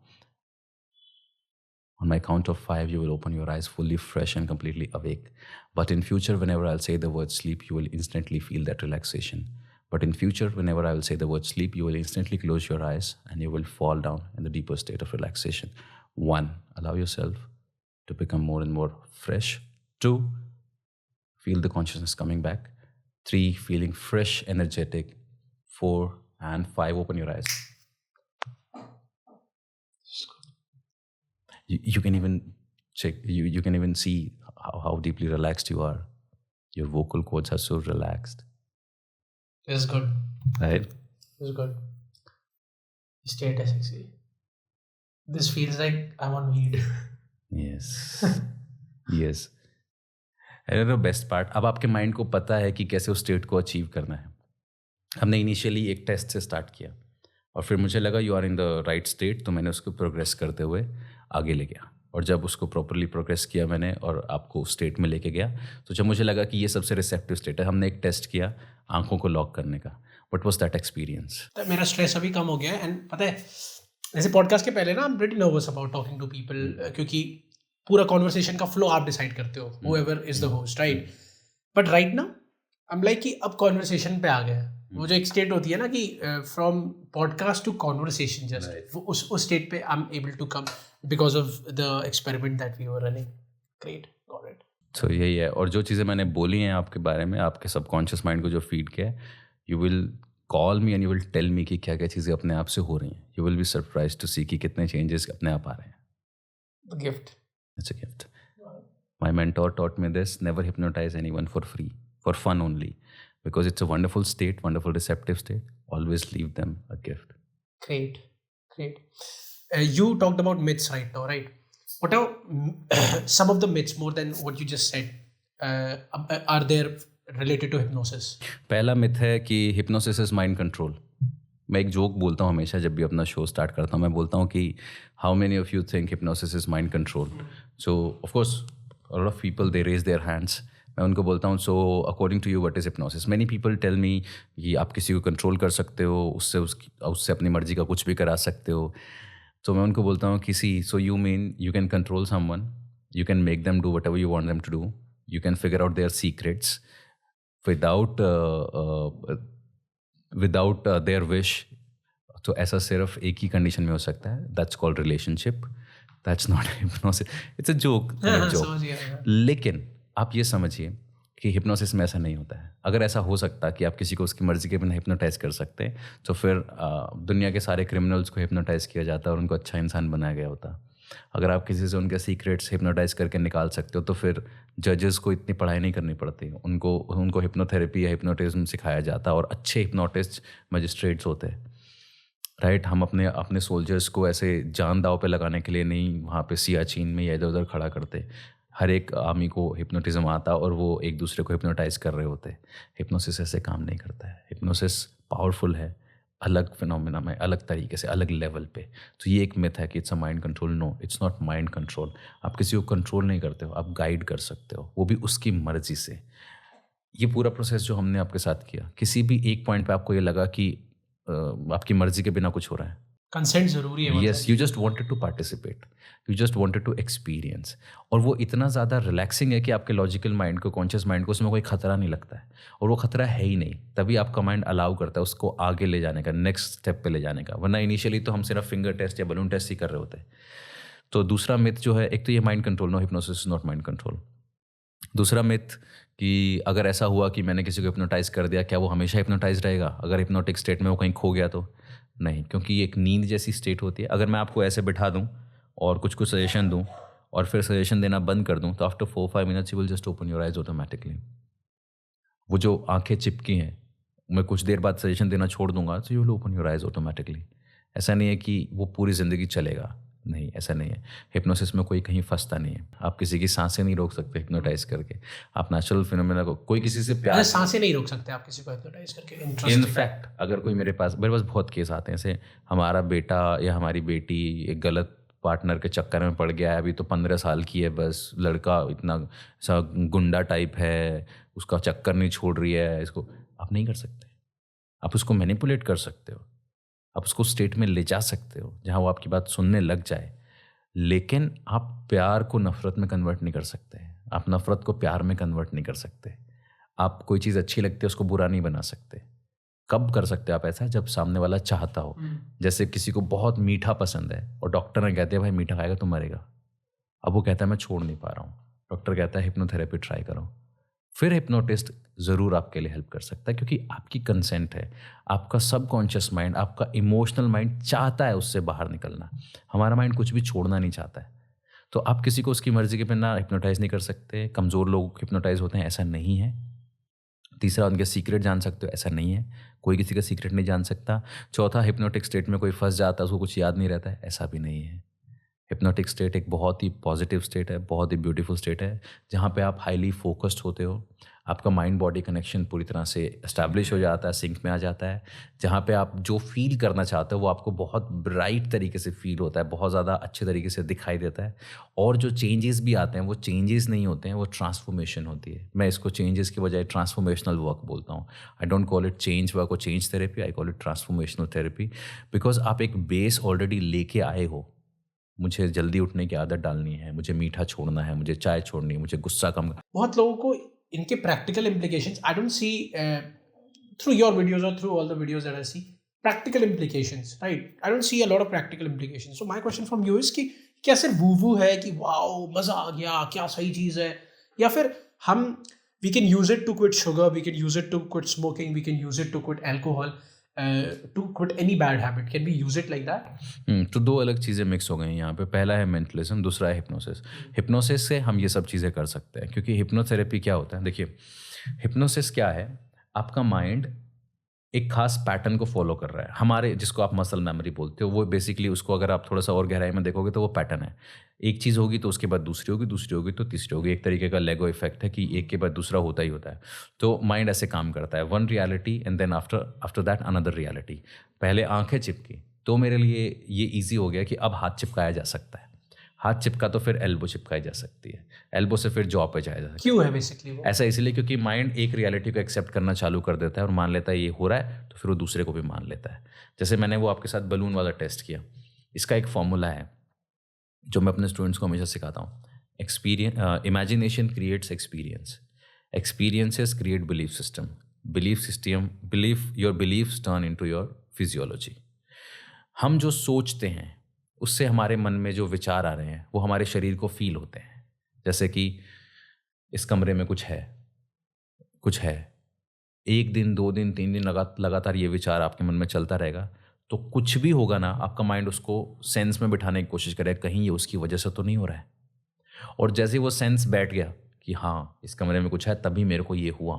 On my count of 5, you will open your eyes fully fresh and completely awake. But in future, whenever I'll say the word sleep, you will instantly feel that relaxation. But in future, whenever I will say the word sleep, you will instantly close your eyes and you will fall down in the deeper state of relaxation. 1, allow yourself to become more and more fresh. 2, feel the consciousness coming back. 3, feeling fresh, energetic. 4 and 5, open your eyes. You can even check, you can even see how deeply relaxed you are. Your vocal cords are so relaxed. This is good. Right? This is good. State is sexy. This feels like I'm on weed. Yes. Yes. And the best part, अब आपके माइंड को पता है कि कैसे उस स्टेट को अचीव करना है. हमने इनिशियली एक टेस्ट से स्टार्ट किया और फिर मुझे लगा you are in the right state, तो मैंने उसको प्रोग्रेस करते हुए आगे ले गया. और जब उसको प्रॉपरली प्रोग्रेस किया मैंने और आपको स्टेट में लेके गया, तो जब मुझे लगा कि ये सबसे रिसेप्टिव स्टेट है, हमने एक टेस्ट किया आंखों को लॉक करने का. But was that experience? मेरा स्ट्रेस अभी कम हो गया है. एंड पता है, जैसे पॉडकास्ट के पहले ना I am pretty nervous about talking to people, क्योंकि पूरा कॉन्वर्सेशन का फ्लो आप डिसाइड करते हो, whoever is the host, right? But right now I am like कि अब कॉन्वर्सेशन पे आ गया. वो जो एक स्टेट होती है ना कि from podcast to conversation, just उस स्टेट पे I am able to come because of the experiment that we were running. Great, got it. तो यही है. और जो चीज़ें मैंने बोली हैं आपके बारे में, आपके सबकॉन्शियस माइंड को जो फीड किया है, you will call me and you will tell me कि क्या क्या चीज़ें अपने आप से हो रही हैं. You will be surprise to see कि कितने चेंजेस अपने आप आ रहे हैं. The gift. It's a gift. My mentor taught me this: never hypnotize anyone for free, for fun only, because it's a wonderful state, wonderful receptive state. Always leave them a gift. Great, great. You talked about myths right now, right? What are some of the myths, more than what you just said, are there related to hypnosis? पहला मिथ है कि hypnosis is mind control. मैं एक जोक बोलता हूँ हमेशा जब भी अपना शो स्टार्ट करता हूँ. मैं बोलता हूँ कि how many of you think hypnosis is mind control? So of course a lot of people they raise their hands. मैं उनको बोलता हूँ so according to you what is hypnosis? Many people tell me कि आप किसी को कंट्रोल कर सकते हो, उससे अपनी मर्जी का कुछ भी करा सकते हो. तो मैं उनको बोलता हूँ किसी so you mean you can control someone, you can make them do whatever you want them to do, you can figure out their secrets without their wish. तो ऐसा सिर्फ एक ही कंडीशन में हो सकता है, that's called relationship. That's not hypnosis, it's a joke. समझ गया। लेकिन आप ये समझिए कि हिप्नोसिस में ऐसा नहीं होता है। अगर ऐसा हो सकता कि आप किसी को उसकी मर्जी के बिना हिप्नोटाइज कर सकते हैं, तो फिर दुनिया के सारे क्रिमिनल्स को हिप्नोटाइज किया जाता और उनको अच्छा इंसान बनाया गया होता। अगर आप किसी से उनके सीक्रेट्स हिप्नोटाइज करके निकाल सकते हो, तो फिर जजेस को इतनी पढ़ाई नहीं करनी पड़ती, उनको हिप्नोथेरेपी या हिप्नोटिज्म सिखाया जाता और अच्छे हिप्नोटिस्ट मजिस्ट्रेट्स होते हैं, राइट। हम अपने अपने सोल्जर्स को ऐसे जान दाव पे लगाने के लिए नहीं वहाँ पे सियाचिन में या इधर उधर खड़ा करते। हर एक आर्मी को हिप्नोटिज्म आता और वो एक दूसरे को हिप्नोटाइज कर रहे होते। हिप्नोसिस ऐसे काम नहीं करता है। हिप्नोसिस पावरफुल है, अलग फिनोमेना में, अलग तरीके से, अलग लेवल पे। तो ये एक मिथ है कि it's a mind control. No, it's not mind control. आप किसी को कंट्रोल नहीं करते हो, आप गाइड कर सकते हो, वो भी उसकी मर्जी से। ये पूरा प्रोसेस जो हमने आपके साथ किया, किसी भी एक पॉइंट पे आपको ये लगा कि आपकी मर्जी के बिना कुछ हो रहा है? कंसेंट जरूरी है। Yes, you just wanted to participate, you just wanted to experience. और वो इतना ज़्यादा रिलैक्सिंग है कि आपके लॉजिकल माइंड को, कॉन्शियस माइंड को उसमें कोई खतरा नहीं लगता है, और वो खतरा है ही नहीं। तभी आपका माइंड अलाउ करता है उसको आगे ले जाने का, नेक्स्ट स्टेप पे ले जाने का। वरना इनिशियली तो हम सिर्फ फिंगर टेस्ट या बलून टेस्ट ही कर रहे होते हैं। तो दूसरा मिथ जो है, एक तो ये mind control, no, hypnosis is not mind control. दूसरा मिथ कि अगर ऐसा हुआ कि मैंने किसी को हिप्नोटाइज कर दिया, क्या वो हमेशा हिप्नोटाइज रहेगा? अगर हिप्नोटिक स्टेट में वो कहीं खो गया तो? नहीं, क्योंकि ये एक नींद जैसी स्टेट होती है। अगर मैं आपको ऐसे बिठा दूं और कुछ कुछ सजेशन दूं और फिर सजेशन देना बंद कर दूं, तो after 4-5 minutes you will just open your eyes automatically. वो जो आंखें चिपकी हैं, मैं कुछ देर बाद सजेशन देना छोड़ दूंगा, तो you will open your eyes automatically. ऐसा नहीं है कि वो पूरी ज़िंदगी चलेगा, नहीं, ऐसा नहीं है। हिप्नोसिस में कोई कहीं फंसता नहीं है। आप किसी की सांसें नहीं रोक सकते हिप्नोटाइज करके। आप नेचुरल फिनोमेना को, कोई किसी से प्यार, सांसें नहीं रोक सकते आप किसी को हिप्नोटाइज करके। इनफैक्ट अगर कोई मेरे पास बहुत केस आते हैं, जैसे हमारा बेटा या हमारी बेटी एक गलत पार्टनर के चक्कर में पड़ गया है, अभी तो 15 साल की है बस, लड़का इतना सा गुंडा टाइप है, उसका चक्कर नहीं छोड़ रही है, इसको आप नहीं कर सकते। आप उसको मैनिपुलेट कर सकते हो, आप उसको स्टेट में ले जा सकते हो जहाँ वो आपकी बात सुनने लग जाए, लेकिन आप प्यार को नफ़रत में कन्वर्ट नहीं कर सकते। आप नफ़रत को प्यार में कन्वर्ट नहीं कर सकते। आप कोई चीज़ अच्छी लगती है उसको बुरा नहीं बना सकते। कब कर सकते आप ऐसा? जब सामने वाला चाहता हो। जैसे किसी को बहुत मीठा पसंद है और डॉक्टर ने कहते हैं भाई मीठा खाएगा तो मरेगा। अब वो कहता है मैं छोड़ नहीं पा रहा हूँ, डॉक्टर कहता है हिप्नोथेरेपी ट्राई करो। फिर हिप्नोटिस्ट ज़रूर आपके लिए हेल्प कर सकता है, क्योंकि आपकी कंसेंट है। आपका सबकॉन्शियस माइंड, आपका इमोशनल माइंड चाहता है उससे बाहर निकलना। हमारा माइंड कुछ भी छोड़ना नहीं चाहता है। तो आप किसी को उसकी मर्जी के बिना हिप्नोटाइज नहीं कर सकते। कमज़ोर लोग हिप्नोटाइज होते हैं, ऐसा नहीं है। तीसरा, उनके सीक्रेट जान सकते हो, ऐसा नहीं है। कोई किसी का सीक्रेट नहीं जान सकता। चौथा, हिप्नोटिक स्टेट में कोई फंस जाता है, उसको कुछ याद नहीं रहता है, ऐसा भी नहीं है। हिप्नोटिक स्टेट एक बहुत ही पॉजिटिव स्टेट है, बहुत ही ब्यूटीफुल स्टेट है, जहाँ पे आप हाईली फोकस्ड होते हो। आपका माइंड बॉडी कनेक्शन पूरी तरह से एस्टैब्लिश हो जाता है, सिंक में आ जाता है, जहाँ पे आप जो फील करना चाहते हो वो आपको बहुत ब्राइट तरीके से फील होता है, बहुत ज़्यादा अच्छे तरीके से दिखाई देता है। और जो चेंजेस भी आते हैं वो चेंजेस नहीं होते हैं, वो ट्रांसफॉर्मेशन होती है। मैं इसको चेंजेस की बजाय ट्रांसफॉर्मेशनल वर्क बोलता हूँ। I don't call it change work और change therapy, I call it transformational therapy. Because आप एक बेस ऑलरेडी लेके आए हो। मुझे जल्दी उठने की आदत डालनी है, मुझे मीठा छोड़ना है, मुझे चाय छोड़नी है, मुझे गुस्सा कम। बहुत लोगों को इनके practical implications, I don't see through your videos or through all the videos that I see, practical implications, right? I don't see a lot of practical implications. So my question from you is कि क्या सिर्फ वू है कि वाओ मज़ा आ गया, क्या सही चीज़ है, या फिर हम we can use it to quit sugar, we can use it to quit smoking, we can use it to quit alcohol, to quit any bad habit? Can we use it like that? तो दो अलग चीज़ें मिक्स हो गई हैं यहाँ पे। पहला है मेंटलिज्म, दूसरा है हिप्नोसिस। हिप्नोसिस से हम ये सब चीज़ें कर सकते हैं, क्योंकि हिप्नोथेरेपी क्या होता है, देखिए हिप्नोसिस क्या है, आपका माइंड एक खास पैटर्न को फॉलो कर रहा है। हमारे जिसको आप मसल मेमोरी बोलते हो, वो बेसिकली उसको अगर आप थोड़ा सा और गहराई में देखोगे तो वो पैटर्न है। एक चीज़ होगी तो उसके बाद दूसरी होगी, दूसरी होगी तो तीसरी होगी। एक तरीके का लेगो इफेक्ट है कि एक के बाद दूसरा होता ही होता है। तो माइंड ऐसे काम करता है, one reality and then after that another reality. पहले आंखें चिपकी तो मेरे लिए ये ईजी हो गया कि अब हाथ चिपकाया जा सकता है। हाथ चिपका तो फिर एल्बो चिपकाई जा सकती है, एल्बो से फिर जॉ पे जाया जा सकता है। क्यों है बेसिकली वो? ऐसा इसलिए क्योंकि माइंड एक रियलिटी को एक्सेप्ट करना चालू कर देता है और मान लेता है ये हो रहा है, तो फिर वो दूसरे को भी मान लेता है। जैसे मैंने वो आपके साथ बलून वाला टेस्ट किया, इसका एक फॉर्मूला है जो मैं अपने स्टूडेंट्स को हमेशा सिखाता हूँ। Imagination creates experience, experiences create belief system, your believes turn into your physiology. हम जो सोचते हैं उससे हमारे मन में जो विचार आ रहे हैं वो हमारे शरीर को फील होते हैं। जैसे कि इस कमरे में कुछ है, 1 दिन 2 दिन 3 दिन लगातार ये विचार आपके मन में चलता रहेगा, तो कुछ भी होगा ना, आपका माइंड उसको सेंस में बिठाने की कोशिश करेगा, कहीं ये उसकी वजह से तो नहीं हो रहा है। और जैसे वो सेंस बैठ गया कि हाँ इस कमरे में कुछ है, तभी मेरे को ये हुआ,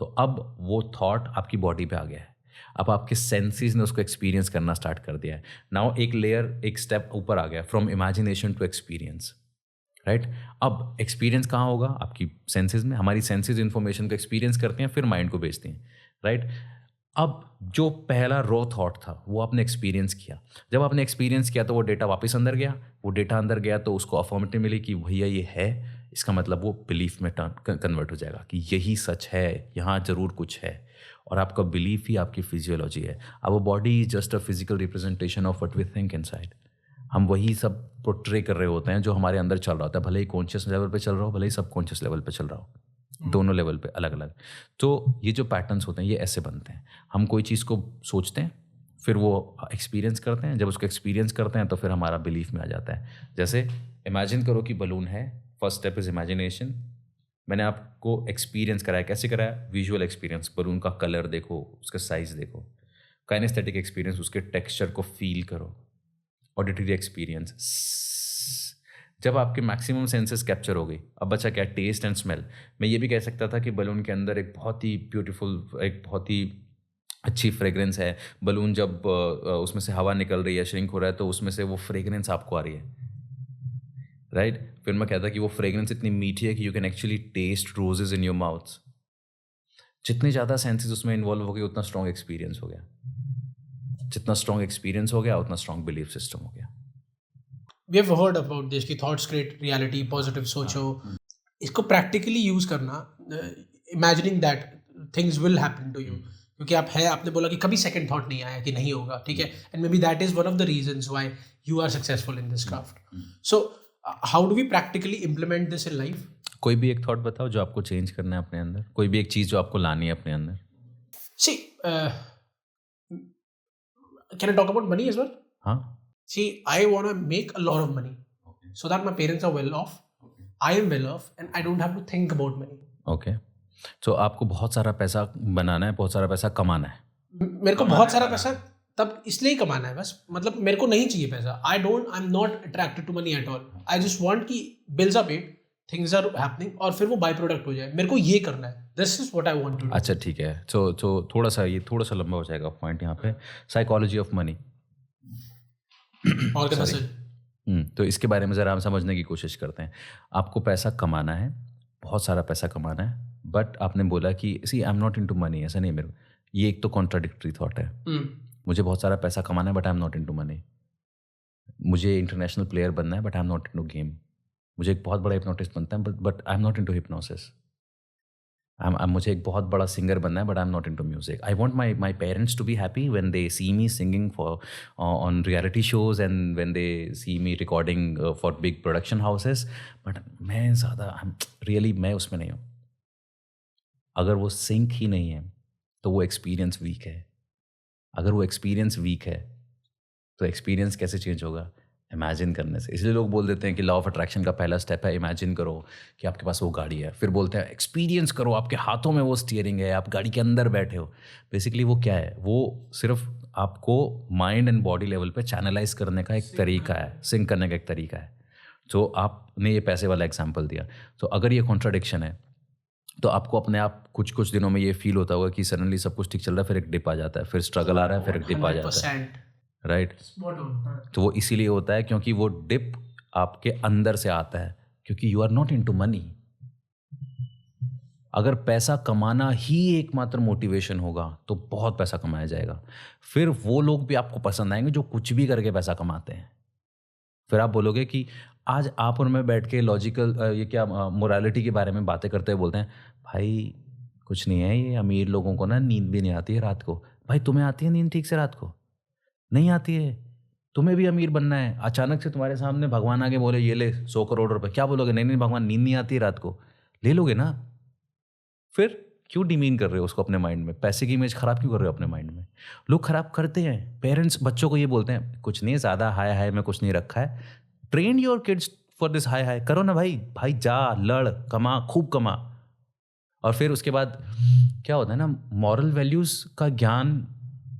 तो अब वो थॉट आपकी बॉडी पे आ गया है। अब आपके सेंसेस ने उसको एक्सपीरियंस करना स्टार्ट कर दिया है। नाउ एक स्टेप ऊपर आ गया, from imagination to experience, right. अब एक्सपीरियंस कहाँ होगा? आपकी सेंसेस में। हमारी सेंसेस इंफॉर्मेशन को एक्सपीरियंस करते हैं, फिर माइंड को भेजते हैं, राइट। अब जो पहला रॉ थॉट था वो आपने एक्सपीरियंस किया। जब आपने एक्सपीरियंस किया तो वो डेटा वापस अंदर गया। वो डेटा अंदर गया तो उसको अफर्मेटिव मिली कि भैया ये है, इसका मतलब वो बिलीफ में कन्वर्ट हो जाएगा कि यही सच है, यहाँ ज़रूर कुछ है। और आपका बिलीफ ही आपकी फिजियोलॉजी है। अब body is just a physical representation of what we think inside. हम वही सब पोर्ट्रे कर रहे होते हैं जो हमारे अंदर चल रहा होता है, भले ही कॉन्शियस लेवल पे चल रहा हो, भले ही सबकॉन्शियस लेवल पे चल रहा हो, दोनों लेवल पे अलग अलग। तो ये जो पैटर्न्स होते हैं ये ऐसे बनते हैं। हम कोई चीज़ को सोचते हैं, फिर वो एक्सपीरियंस करते हैं, जब उसको एक्सपीरियंस करते हैं तो फिर हमारा बिलीफ में आ जाता है। जैसे इमेजिन करो कि बलून है, फर्स्ट स्टेप इज़ इमेजिनेशन। मैंने आपको एक्सपीरियंस कराया, कैसे कराया? विजुअल एक्सपीरियंस, बलून का कलर देखो, उसका साइज़ देखो। काइनेस्थेटिक एक्सपीरियंस, उसके टेक्सचर को फील करो। ऑडिटरी एक्सपीरियंस, जब आपके मैक्सिमम सेंसेस कैप्चर हो गई, अब बचा क्या? Taste and smell. मैं ये भी कह सकता था कि बलून के अंदर एक बहुत ही ब्यूटीफुल, एक बहुत ही अच्छी फ्रेगरेंस है। बलून जब उसमें से हवा निकल रही है, श्रिंक हो रहा है, तो उसमें से वो फ्रेगरेंस आपको आ रही है, राइट। फिर मैं कहता कि वो फ्रेगरेंस इतनी मीठी है कि you can actually taste roses in your mouth. जितने ज़्यादा सेंसेस उसमें इन्वॉल्व हो गए उतना स्ट्रॉन्ग एक्सपीरियंस हो गया। जितना स्ट्रॉन्ग एक्सपीरियंस हो गया उतना स्ट्रॉन्ग बिलीफ सिस्टम हो गया। We have heard about this कि थॉट्स क्रिएट रियलिटी, पॉजिटिव सोचो। इसको प्रैक्टिकली यूज करना, imagining that things will happen to you, क्योंकि आपने बोला कि कभी सेकंड थॉट नहीं आया कि नहीं होगा, ठीक है, and maybe that is one of the reasons why you are successful in this craft. So how do we practically implement this in life? कोई भी एक थॉट बताओ जो आपको चेंज करना है अपने अंदर, कोई भी एक चीज़ जो आपको लानी है अपने अंदर। सी can I talk about money as well? हाँ। See, I want to make a lot of money, so that my parents are well off, I am well off, and I don't have to think about money. Okay, तो आपको बहुत सारा पैसा बनाना है, बहुत सारा पैसा कमाना है। मेरे को बहुत सारा पैसा तब इसलिए ही कमाना है बस, मतलब मेरे को नहीं चाहिए पैसा। I am not attracted to money at all. I just want कि bills are paid, things are happening, और फिर वो बाय प्रोडक्ट हो जाए। मेरे को ये करना है, this is what I want to do. अच्छा ठीक है, तो थोड़ा सा लंबा हो जाएगा पॉइंट यहाँ पे। साइकोलॉजी ऑफ मनी, तो इसके बारे में ज़रा हम समझने की कोशिश करते हैं। आपको पैसा कमाना है, बहुत सारा पैसा कमाना है, बट आपने बोला कि see I am not into money. ऐसा नहीं, मेरे ये एक तो कॉन्ट्राडिक्टरी थॉट है। मुझे बहुत सारा पैसा कमाना है but I am not into money. मुझे इंटरनेशनल प्लेयर बनना है but I am not into game. मुझे एक बहुत बड़ा हिप्नोटिस्ट बनता है but I am not into hypnosis. मुझे एक बहुत बड़ा सिंगर बनना है but I am not into music. I want my parents to be happy when they see me singing for on reality shows and when they see me recording for big production houses, but मैं ज़्यादा रियली मैं उसमें नहीं हूँ। अगर वो सिंक ही नहीं है तो वो एक्सपीरियंस वीक है। अगर वो एक्सपीरियंस वीक है तो एक्सपीरियंस कैसे चेंज होगा? इमेजिन करने से। इसलिए लोग बोल देते हैं कि लॉ ऑफ अट्रैक्शन का पहला स्टेप है इमेजिन करो कि आपके पास वो गाड़ी है। फिर बोलते हैं एक्सपीरियंस करो, आपके हाथों में वो स्टीयरिंग है, आप गाड़ी के अंदर बैठे हो। बेसिकली वो क्या है? वो सिर्फ आपको माइंड एंड बॉडी लेवल पे चैनलाइज करने का एक तरीका है, सिंक करने का एक तरीका है। तो आपने ये पैसे वाला एग्जाम्पल दिया, तो अगर ये कॉन्ट्राडिक्शन है तो आपको अपने आप कुछ दिनों में ये फील होता होगा कि सडनली सब कुछ ठीक चल रहा है, फिर एक डिप आ जाता है, फिर स्ट्रगल आ रहा है, फिर एक डिप आ जाता है, राइट। तो वो इसीलिए होता है क्योंकि वो डिप आपके अंदर से आता है, क्योंकि you are not into money. अगर पैसा कमाना ही एकमात्र मोटिवेशन होगा तो बहुत पैसा कमाया जाएगा। फिर वो लोग भी आपको पसंद आएंगे जो कुछ भी करके पैसा कमाते हैं। फिर आप बोलोगे कि आज आप और मैं बैठ के लॉजिकल ये क्या मोरालिटी के बारे में बातें करते हुए बोलते हैं, भाई कुछ नहीं है, ये अमीर लोगों को ना नींद भी नहीं आती है रात को। भाई तुम्हें आती है नींद ठीक से रात को? नहीं आती है। तुम्हें भी अमीर बनना है, अचानक से तुम्हारे सामने भगवान आके बोले ये ले 100 करोड़ रुपए, क्या बोलोगे? नहीं भगवान नींद नहीं आती है रात को, ले लोगे ना? फिर क्यों डिमीन कर रहे हो उसको अपने माइंड में? पैसे की इमेज खराब क्यों कर रहे हो अपने माइंड में? लोग खराब करते हैं। पेरेंट्स बच्चों को ये बोलते हैं कुछ नहीं, ज़्यादा हाई हाई में कुछ नहीं रखा है, train your kids for this high high. करो ना भाई, भाई जा लड़ कमा, खूब कमा। और फिर उसके बाद क्या होता है ना, मॉरल वैल्यूज़ का ज्ञान,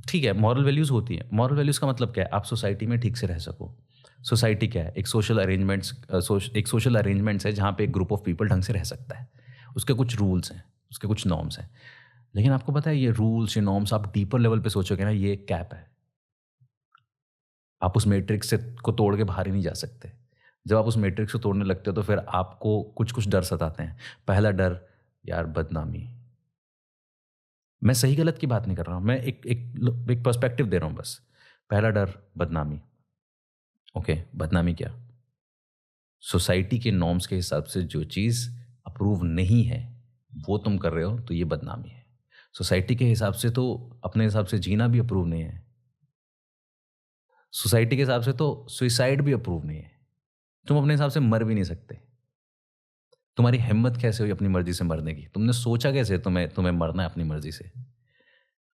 ठीक है मॉरल वैल्यूज़ होती है। मॉरल वैल्यूज़ का मतलब क्या है? आप सोसाइटी में ठीक से रह सको। सोसाइटी क्या है? एक सोशल अरेंजमेंट्स है जहाँ पे एक ग्रुप ऑफ पीपल ढंग से रह सकता है। उसके कुछ रूल्स हैं, उसके कुछ नॉर्म्स हैं। लेकिन आपको पता है ये रूल्स, ये नॉर्म्स, आप डीपर लेवल पे सोचोगे ना, ये एक कैप है। आप उस मैट्रिक्स से को तोड़ के बाहर ही नहीं जा सकते। जब आप उस मैट्रिक्स को तोड़ने लगते हो तो फिर आपको कुछ कुछ डर सताते हैं। पहला डर, यार बदनामी। मैं सही गलत की बात नहीं कर रहा हूँ, मैं एक पर्सपेक्टिव दे रहा हूँ बस। पहला डर बदनामी। ओके, बदनामी क्या? सोसाइटी के नॉर्म्स के हिसाब से जो चीज़ अप्रूव नहीं है वो तुम कर रहे हो तो ये बदनामी है। सोसाइटी के हिसाब से तो अपने हिसाब से जीना भी अप्रूव नहीं है। सोसाइटी के हिसाब से तो सुसाइड भी अप्रूव नहीं है। तुम अपने हिसाब से मर भी नहीं सकते। तुम्हारी हिम्मत कैसे हुई अपनी मर्जी से मरने की? तुमने सोचा कैसे तुम्हें मरना है अपनी मर्जी से?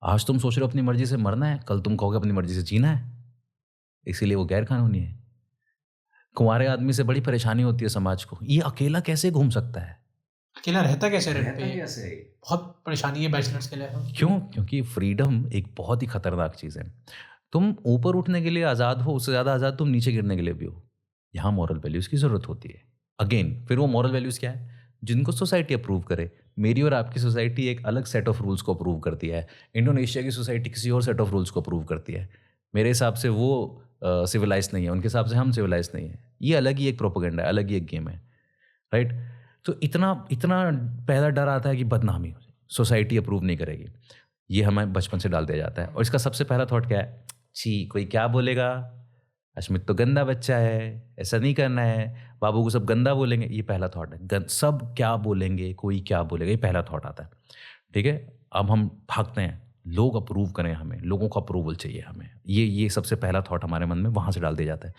आज तुम सोच रहे हो अपनी मर्जी से मरना है, कल तुम कहोगे अपनी मर्जी से जीना है। इसीलिए वो गैर कानूनी है। कुंवारे आदमी से बड़ी परेशानी होती है समाज को। ये अकेला कैसे घूम सकता है? अकेला रहता कैसे? बहुत परेशानी है बैचलर्स के लिए। क्यों? क्योंकि फ्रीडम एक बहुत ही खतरनाक चीज़ है। तुम ऊपर उठने के लिए आज़ाद हो, उससे ज़्यादा आज़ाद तुम नीचे गिरने के लिए भी हो। यहाँ मॉरल वैल्यूज़ की ज़रूरत होती है। अगेन फिर वो मॉरल वैल्यूज़ क्या है? जिनको सोसाइटी अप्रूव करे। मेरी और आपकी सोसाइटी एक अलग सेट ऑफ रूल्स को अप्रूव करती है। इंडोनेशिया की सोसाइटी किसी और सेट ऑफ रूल्स को अप्रूव करती है। मेरे हिसाब से वो सिविलाइज नहीं है, उनके हिसाब से हम सिविलाइज नहीं है। ये अलग ही एक प्रोपेगेंडा है, अलग ही एक गेम है, राइट? तो इतना पहला डर आता है कि बदनामी, सोसाइटी अप्रूव नहीं करेगी। ये हमें बचपन से डाल दिया जाता है। और इसका सबसे पहला थॉट क्या है? छी, कोई क्या बोलेगा, अश्मित तो गंदा बच्चा है, ऐसा नहीं करना है, बाबू को सब गंदा बोलेंगे। ये पहला थॉट है। सब क्या बोलेंगे, कोई क्या बोलेगा, ये पहला थॉट आता है। ठीक है, अब हम भागते हैं, लोग अप्रूव करें हमें, लोगों का अप्रूवल चाहिए हमें। ये सबसे पहला थॉट हमारे मन में वहाँ से डाल दिया जाता है।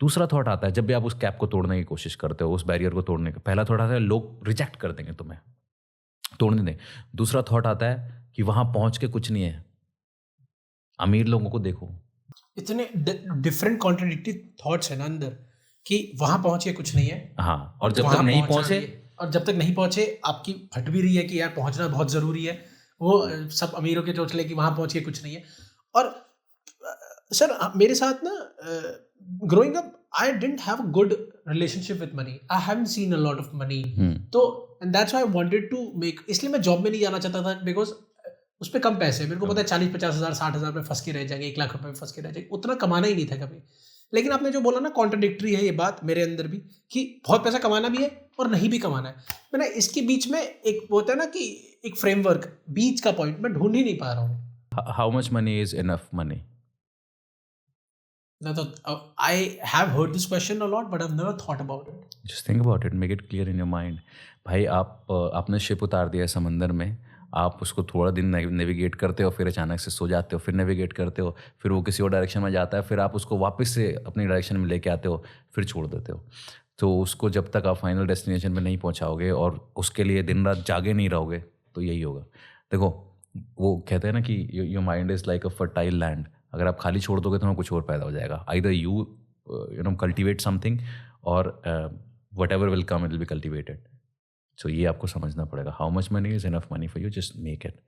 दूसरा थॉट आता है, जब भी आप उस कैप को तोड़ने की कोशिश करते हो, उस बैरियर को तोड़ने का, पहला थॉट आता है लोग रिजेक्ट कर देंगे तुम्हें, तोड़ने दें। दूसरा थॉट आता है कि वहाँ पहुँच के कुछ नहीं है। अमीर लोगों को देखो, इतने डिफरेंट कॉन्ट्रडिक्टरी थॉट्स है ना अंदर कि वहां पहुंचे कुछ नहीं है। हाँ, और जब तक नहीं पहुंचे, आपकी फट भी रही है कि यार पहुंचना बहुत जरूरी है। वो सब अमीरों के चोचले कि वहां पहुंचे कुछ नहीं है। और सर मेरे साथ ना growing up I didn't have a good relationship with money. I haven't seen a lot of money. तो and that's why I wanted to make, इसलिए मैं जॉब में नहीं जाना चाहता था बिकॉज उस पर कम पैसे, मेरे को पता है 40-50 हज़ार 60 हज़ार में फंस के रह जाएंगे, 1 लाख रुपए में फंस के रह जाएंगे, उतना कमाना ही नहीं था कभी। लेकिन आपने जो बोला ना, कॉन्ट्रडिक्टरी है ये बात मेरे अंदर भी कि बहुत पैसा कमाना भी है और नहीं भी कमाना है। मैंने इसके बीच में एक होता है ना कि एक फ्रेमवर्क, बीच का पॉइंट मैं ढूंढ ही नहीं पा रहा हूँ। How much money is enough money? I have heard this question a lot, but I've never thought about it. Just think about it, make it clear in your mind. भाई आपने शिप उतार दिया है समंदर में, आप उसको थोड़ा दिन नेविगेट करते हो, फिर अचानक से सो जाते हो, फिर नेविगेट करते हो, फिर वो किसी और डायरेक्शन में जाता है, फिर आप उसको वापस से अपनी डायरेक्शन में लेके आते हो, फिर छोड़ देते हो। तो उसको जब तक आप फाइनल डेस्टिनेशन पे नहीं पहुंचाओगे और उसके लिए दिन रात जागे नहीं रहोगे तो यही होगा। देखो, वो कहते हैं ना कि your mind is like a fertile land. अगर आप खाली छोड़ दोगे तो वहाँ कुछ और पैदा हो जाएगा। आइदर यू कल्टिवेट समथिंग और whatever will come it will be cultivated. So ये आपको समझना पड़ेगा। How much money is enough money for you, just make it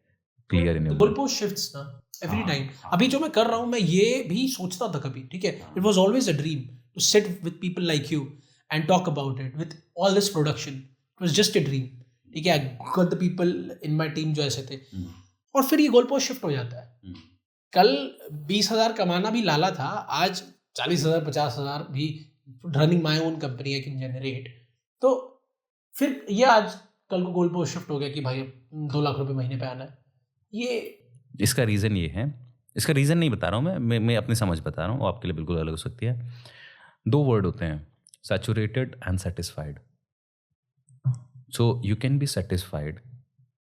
clear in your goal post shifts ना एवरी टाइम। अभी जो मैं कर रहा हूँ, मैं ये भी सोचता था कभी, ठीक है, it was always a dream to sit with people like you and talk about it with all this production. It was just a dream, ठीक है। I got the people in my team जो ऐसे थे, और फिर ये गोल पोस्ट शिफ्ट हो जाता है। कल 20,000 कमाना भी लाला था, आज 40,000 50,000 भी running my own company I can generate. तो फिर ये आज कल को गोल पोस्ट शिफ्ट हो गया कि भाई 2 लाख रुपए महीने पे आना है। ये इसका रीज़न ये है, इसका रीज़न नहीं बता रहा हूँ मैं अपनी समझ बता रहा हूँ, वो आपके लिए बिल्कुल अलग हो सकती है। 2 वर्ड होते हैं, saturated and satisfied. So you can be satisfied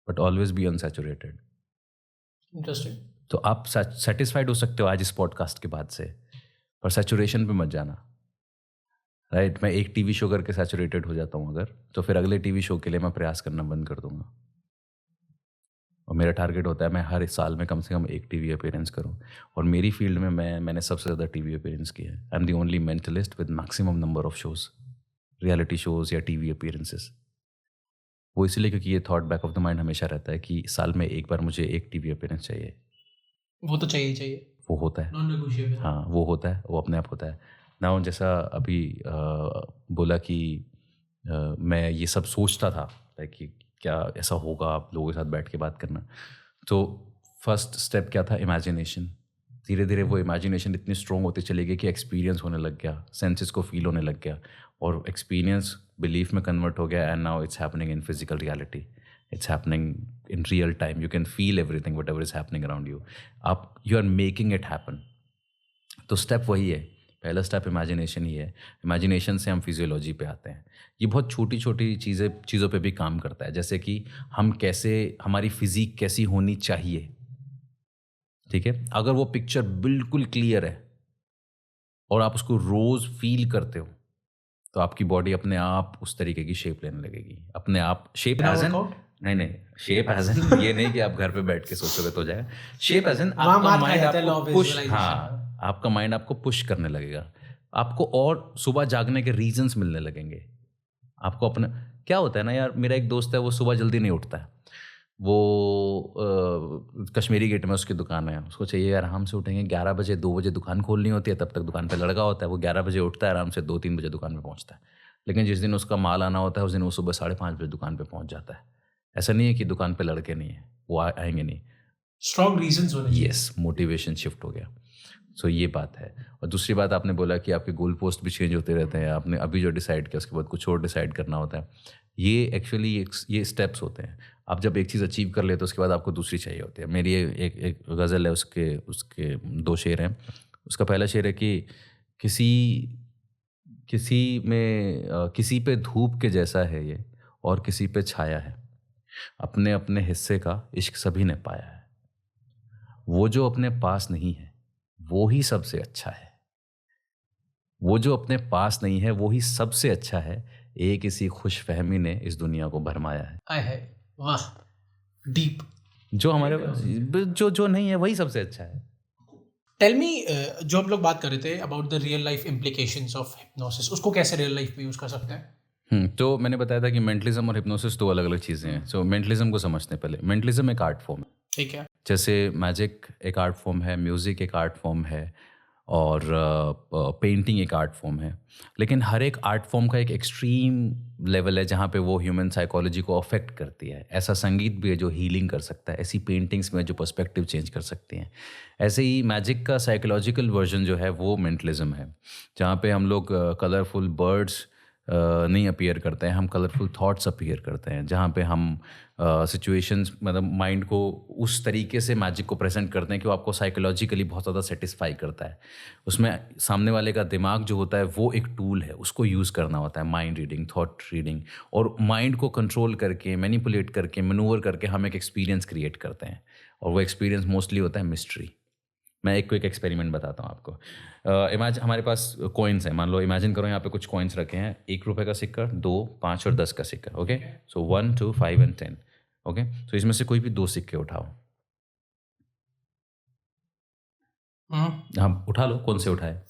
but always be unsaturated. Interesting. तो आप सेटिस्फाइड हो सकते हो आज इस पॉडकास्ट के बाद से, पर सैचुरेशन पे मत जाना, राइट? मैं एक टीवी शो करके सैचुरेटेड हो जाता हूँ अगर, तो फिर अगले टीवी शो के लिए मैं प्रयास करना बंद कर दूंगा। और मेरा टारगेट होता है मैं हर साल में कम से कम एक टीवी अपीयरेंस करूं। और मेरी फील्ड में मैंने सबसे ज़्यादा टीवी अपीयरेंस किया है। I am the only mentalist with maximum number of shows, reality shows या टीवी अपीयरेंसेस। वो इसलिए क्योंकि ये thought back of the mind हमेशा रहता है कि साल में एक बार मुझे एक टीवी अपीयरेंस चाहिए। वो तो चाहिए ही चाहिए, वो होता है, नॉन नेगोशिएबल। हाँ वो होता है, वो अपने आप होता है ना। जैसा अभी बोला कि मैं ये सब सोचता था कि क्या ऐसा होगा, आप लोगों के साथ बैठ के बात करना। तो फर्स्ट स्टेप क्या था? इमेजिनेशन। धीरे धीरे वो इमेजिनेशन इतनी स्ट्रॉन्ग होती चली गई कि एक्सपीरियंस होने लग गया, सेंसेस को फील होने लग गया, और एक्सपीरियंस बिलीफ में कन्वर्ट हो गया। And now it's happening in physical reality, it's happening in real time. You can feel everything whatever is happening around you. आप you are making it happen. तो स्टेप वही है, पहला स्टेप इमेजिनेशन ही है। इमेजिनेशन से हम फिजियोलॉजी पे आते हैं। ये बहुत छोटी छोटी चीज़ों पे भी काम करता है, जैसे कि हम कैसे, हमारी फिजिक कैसी होनी चाहिए, ठीक है। अगर वो पिक्चर बिल्कुल क्लियर है और आप उसको रोज़ फील करते हो, तो आपकी बॉडी अपने आप उस तरीके की शेप लेने लगेगी, अपने आप। शेप एज एन, नहीं, शेप एज एन ये नहीं कि आप घर पे बैठ के सोचोगे तो जाएगा। शेप एज एन आपका माइंड आपको पुश, हाँ, आपका माइंड आपको पुश करने लगेगा। आपको और सुबह जागने के रीजंस मिलने लगेंगे आपको। अपना क्या होता है ना यार, मेरा एक दोस्त है, वो सुबह जल्दी नहीं उठता है। वो कश्मीरी गेट में उसकी दुकान है, उसको चाहिए आराम से उठेंगे 11 बजे, 2 बजे दुकान खोलनी होती है, तब तक दुकान पे लड़का होता है। वो 11 बजे उठता है, आराम से 2-3 बजे दुकान पे पहुंचता है। लेकिन जिस दिन उसका माल आना होता है, उस दिन वो सुबह 5:30 बजे दुकान पे पहुंच जाता है। ऐसा नहीं है कि दुकान पे लड़के नहीं है, वो आएंगे नहीं। स्ट्रॉन्ग रीजंस होने चाहिए। यस, मोटिवेशन शिफ्ट हो गया। सो ये बात है। और दूसरी बात आपने बोला कि आपके गोल पोस्ट भी चेंज होते रहते हैं। आपने अभी जो डिसाइड किया उसके बाद कुछ और डिसाइड करना होता है। ये एक्चुअली ये स्टेप्स होते हैं। आप जब एक चीज़ अचीव कर लेते हो, उसके बाद आपको दूसरी चाहिए होती है। मेरी एक गज़ल है, उसके 2 शेर हैं। उसका पहला शेर है कि किसी पे धूप के जैसा है ये, और किसी पे छाया है, अपने अपने हिस्से का इश्क सभी ने पाया है। वो जो अपने पास नहीं है वो ही सबसे अच्छा है, वो जो अपने पास नहीं है वो ही सबसे अच्छा है। एक इसी खुश फहमी ने इस दुनिया को भरमाया है। आय है, वाह, डीप। जो हमारे जो नहीं है वही सबसे अच्छा है। टेल मी, जो हम लोग बात कर रहे थे about the real life implications of hypnosis, उसको कैसे रियल लाइफ में यूज कर सकते हैं? तो मैंने बताया था कि मेंटलिज्म और हिप्नोसिस 2 अलग अलग चीज़ें हैं। सो मेंटलिज्म को समझते हैं पहले। मेंटलिज्म एक आर्ट फॉर्म है, ठीक है। जैसे मैजिक एक आर्ट फॉर्म है, म्यूज़िक एक आर्ट फॉर्म है, और पेंटिंग एक आर्ट फॉर्म है। लेकिन हर एक आर्ट फॉर्म का एक एक्सट्रीम लेवल है जहाँ पे वो ह्यूमन साइकोलॉजी को अफेक्ट करती है। ऐसा संगीत भी है जो हीलिंग कर सकता है, ऐसी पेंटिंग्स में जो पर्सपेक्टिव चेंज कर सकती हैं। ऐसे ही मैजिक का साइकोलॉजिकल वर्जन जो है वो मेंटलिज्म है, जहाँ पे हम लोग कलरफुल बर्ड्स नहीं अपीयर करते हैं, हम कलरफुल थॉट्स अपीयर करते हैं, जहाँ पे हम सिचुएशंस, मतलब माइंड को उस तरीके से मैजिक को प्रेजेंट करते हैं कि वो आपको साइकोलॉजिकली बहुत ज़्यादा सेटिस्फाई करता है। उसमें सामने वाले का दिमाग जो होता है वो एक टूल है, उसको यूज़ करना होता है, माइंड रीडिंग, थॉट रीडिंग, और माइंड को कंट्रोल करके, मैनिपुलेट करके, मैनूवर करके हम एक एक्सपीरियंस क्रिएट करते हैं। और वो एक्सपीरियंस मोस्टली होता है मिस्ट्री। मैं एक क्विक एक्सपेरिमेंट बताता हूँ आपको। इमेजिन हमारे पास कॉइन्स हैं, मान लो, इमेजिन करो यहाँ पे कुछ कॉइन्स रखे हैं, 1 रुपये का सिक्का, 2, 5 और 10 का सिक्का। Okay, so 1, 2, 5 and 10। ओके, तो इसमें से कोई भी 2 सिक्के उठाओ। हाँ, उठा लो। कौन से उठाए